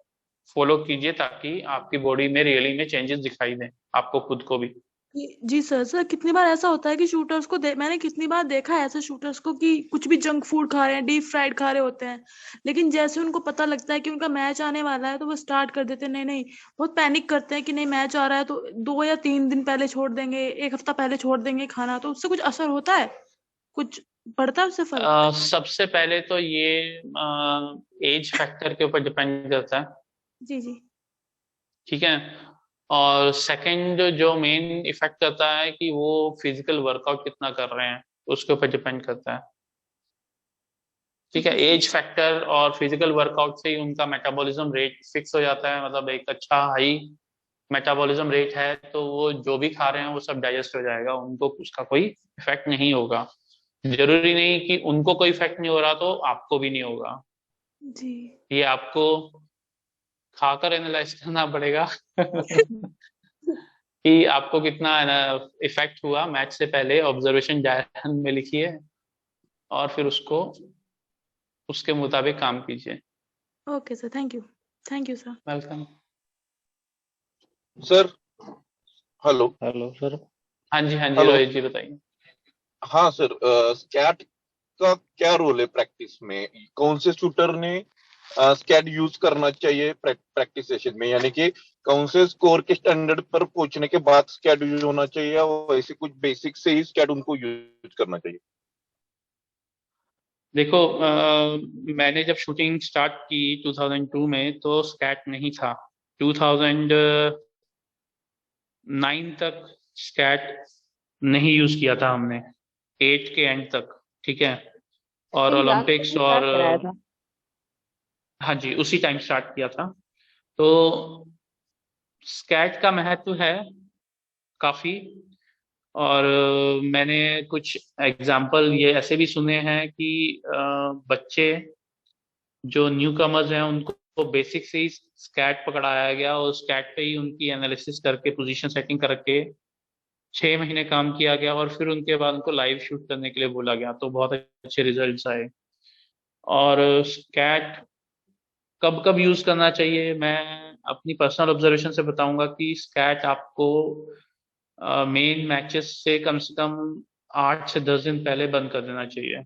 फॉलो कीजिए, ताकि आपकी बॉडी में रियली में चेंजेस दिखाई दें आपको खुद को भी। जी सर कितनी बार ऐसा होता है कि शूटर्स को मैंने कितनी बार देखा है ऐसे शूटर्स को कि कुछ भी जंक फूड खा रहे हैं, डीप फ्राइड खा रहे होते हैं, लेकिन जैसे उनको पता लगता है कि उनका मैच आने वाला है तो वो स्टार्ट कर देते हैं, नहीं बहुत पैनिक करते हैं कि नहीं मैच आ रहा है तो 2 या 3 दिन पहले छोड़ देंगे, 1 हफ्ता पहले छोड़ देंगे खाना, तो उससे कुछ असर होता है, कुछ पड़ता है उससे फर्क? सबसे पहले तो ये एज फैक्टर के ऊपर डिपेंड करता है। जी ठीक है, और सेकंड जो मेन इफेक्ट करता है कि वो फिजिकल वर्कआउट कितना कर रहे हैं, उसके ऊपर डिपेंड करता है। ठीक है, एज फैक्टर और फिजिकल वर्कआउट से ही उनका मेटाबॉलिज्म रेट फिक्स हो जाता है, मतलब एक अच्छा हाई मेटाबॉलिज्म रेट है तो वो जो भी खा रहे हैं वो सब डाइजेस्ट हो जाएगा, उनको उसका कोई इफेक्ट नहीं होगा। जरूरी नहीं कि उनको कोई इफेक्ट नहीं हो रहा तो आपको भी नहीं होगा जी। ये आपको खाकर एनालाइज करना पड़ेगा कि आपको कितना इफेक्ट हुआ मैच से पहले, ऑब्जर्वेशन डायरी में लिखिए और फिर उसके मुताबिक काम कीजिए। Okay sir, thank you sir. Welcome sir. Hello sir. हाँ जी रोहित जी बताइए। हाँ सर, स्कैट का क्या रोल है प्रैक्टिस में? कौन से शूटर ने स्कैट यूज करना चाहिए प्रैक्टिस सेशन में, यानी कि कौन से स्कोर के स्टैंडर्ड पर पहुंचने के बाद स्कैट यूज होना चाहिए, और ऐसे कुछ बेसिक से ही स्कैट उनको यूज करना चाहिए? देखो मैंने जब शूटिंग स्टार्ट की 2002 में तो स्कैट नहीं था, 2009 तक स्कैट नहीं यूज किया था हमने, 8 के एंड तक। ठीक है, और ओलंपिक्स और हाँ जी उसी टाइम स्टार्ट किया था। तो स्कैट का महत्व है काफी, और मैंने कुछ एग्जाम्पल ये ऐसे भी सुने हैं कि बच्चे जो न्यू कमर्स हैं उनको बेसिक से ही स्कैट पकड़ाया गया और स्कैट पे ही उनकी एनालिसिस करके पोजीशन सेटिंग करके 6 महीने काम किया गया और फिर उनके बाद उनको लाइव शूट करने के लिए बोला गया, तो बहुत अच्छे रिजल्ट्स आए। और स्कैट कब कब यूज करना चाहिए, मैं अपनी पर्सनल ऑब्जर्वेशन से बताऊंगा कि स्कैट आपको मेन मैचेस से कम 8 से 10 दिन पहले बंद कर देना चाहिए।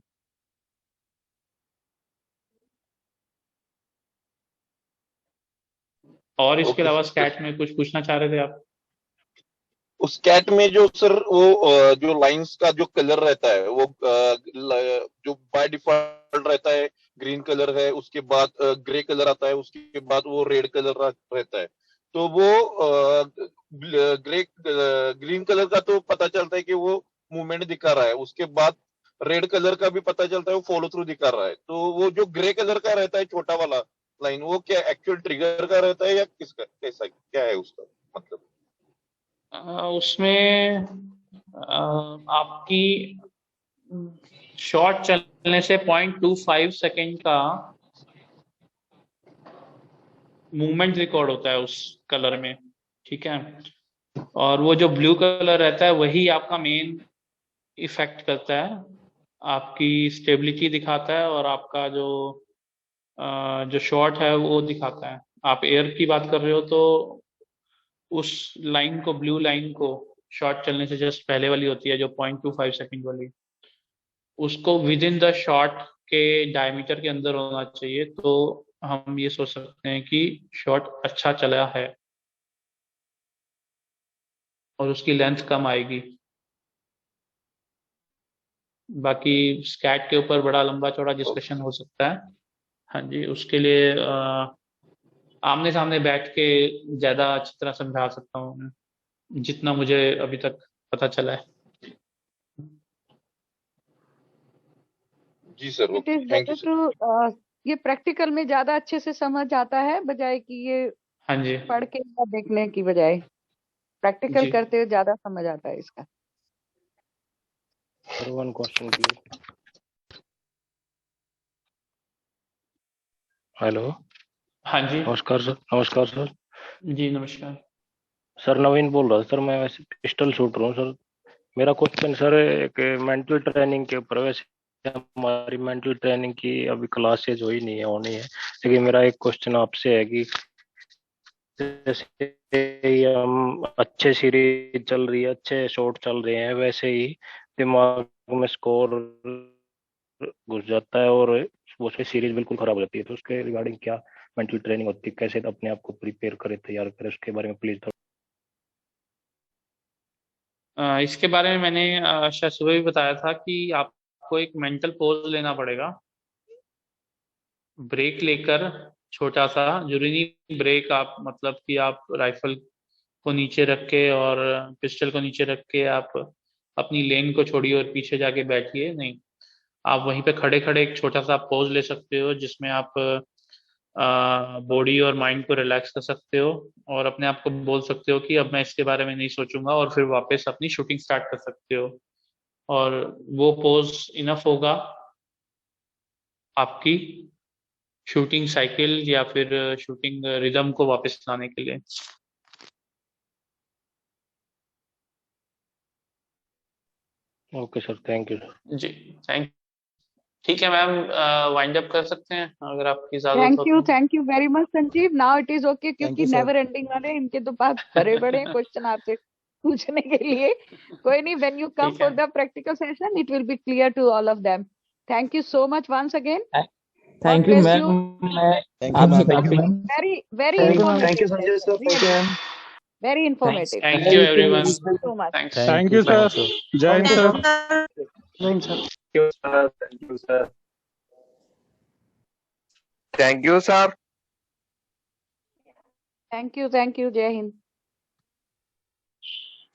और इसके अलावा स्कैट में कुछ पूछना चाह रहे थे आप? उस कैट में जो सर वो जो लाइंस का जो कलर रहता है वो जो बाय डिफॉल्ट रहता है ग्रीन कलर है, उसके बाद ग्रे कलर आता है, उसके बाद वो रेड कलर रहता है। तो वो ग्रीन कलर का तो पता चलता है कि वो मूवमेंट दिखा रहा है, उसके बाद रेड कलर का भी पता चलता है वो फॉलो थ्रू दिखा रहा है। तो वो जो ग्रे कलर का रहता है छोटा वाला लाइन, वो क्या एक्चुअल ट्रिगर का रहता है या किसका, कैसा क्या है उसका मतलब? उसमें आपकी शॉट चलने से 0.25 सेकेंड का मूवमेंट रिकॉर्ड होता है उस कलर में, ठीक है। और वो जो ब्लू कलर रहता है वही आपका मेन इफेक्ट करता है, आपकी स्टेबिलिटी दिखाता है और आपका जो शॉट है वो दिखाता है। आप एयर की बात कर रहे हो तो उस लाइन को, ब्लू लाइन को शॉट चलने से जस्ट पहले वाली होती है जो 0.25 सेकेंड वाली, उसको विद इन द शॉट के डायमीटर के अंदर होना चाहिए, तो हम ये सोच सकते हैं कि शॉट अच्छा चला है और उसकी लेंथ कम आएगी। बाकी स्कैट के ऊपर बड़ा लंबा चौड़ा डिस्कशन हो सकता है। हाँ जी, उसके लिए आमने सामने बैठ के ज्यादा अच्छी तरह समझा सकता हूँ जितना मुझे अभी तक पता चला है। जी sir, it is thank you better to ये प्रैक्टिकल में ज्यादा अच्छे से समझ आता है बजाय कि ये हाँ जी पढ़ के या देखने की बजाय प्रैक्टिकल जी करते हुए ज्यादा समझ आता है इसका। Sir one question please. Hello, हाँ जी नमस्कार सर। नमस्कार सर। जी नमस्कार सर नवीन बोल रहा सर, मैं वैसे पिस्टल शूटर हूँ सर। मेरा क्वेश्चन सर एक मेंटल ट्रेनिंग के ऊपर, वैसे हमारी मेंटल ट्रेनिंग की अभी क्लासेज हुई नहीं है, होनी है, लेकिन मेरा एक क्वेश्चन आपसे है कि जैसे हम अच्छे सीरीज चल रही है, अच्छे शॉट चल रहे हैं, वैसे ही दिमाग में स्कोर घुस जाता है और वो सीरीज बिल्कुल खराब हो जाती है। तो उसके रिगार्डिंग क्या मेंटल ट्रेनिंग होती है, कैसे अपने आप को प्रिपेयर करें, तैयार करें, उसके बारे में प्लीज। इसके बारे में मैंने शायद सुबह भी बताया था कि आपको एक मेंटल पोज लेना पड़ेगा, ब्रेक लेकर छोटा सा, जरूरी नहीं ब्रेक आप मतलब कि आप राइफल को नीचे रख के और पिस्टल को नीचे रख के आप अपनी लेन को छोड़िए और पीछे जाके बैठिए, नहीं। आप वहीं पे खड़े खड़े एक छोटा सा पोज ले सकते हो जिसमें आप बॉडी और माइंड को रिलैक्स कर सकते हो और अपने आप को बोल सकते हो कि अब मैं इसके बारे में नहीं सोचूंगा, और फिर वापस अपनी शूटिंग स्टार्ट कर सकते हो। और वो पोज इनफ होगा आपकी शूटिंग साइकिल या फिर शूटिंग रिदम को वापस लाने के लिए। Okay sir, thank you sir. जी थैंक, ठीक है मैम, वाइंड अप कर सकते हैं अगर आपकी इजाजत हो तो। Thank you very much Sanjeev. Now it is okay, क्योंकि you, sir. नेवर एंडिंग वाले इनके तो पास भरे बड़े क्वेश्चन आपसे पूछने के लिए। कोई नहीं, व्हेन यू कम ठीक है। For the practical session it will be clear to all of them. Thank you so much once again. Thank you ma'am. आपसे काफी very very Thank you, informative. thank you, Sanjay sir. Thank you, ma'am. Very informative. Thank you everyone, so much. Thank you sir. जय हिंद sir. Thank you, sir. Thank you, sir. Thank you जय हिंद।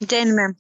जय Hind ma'am.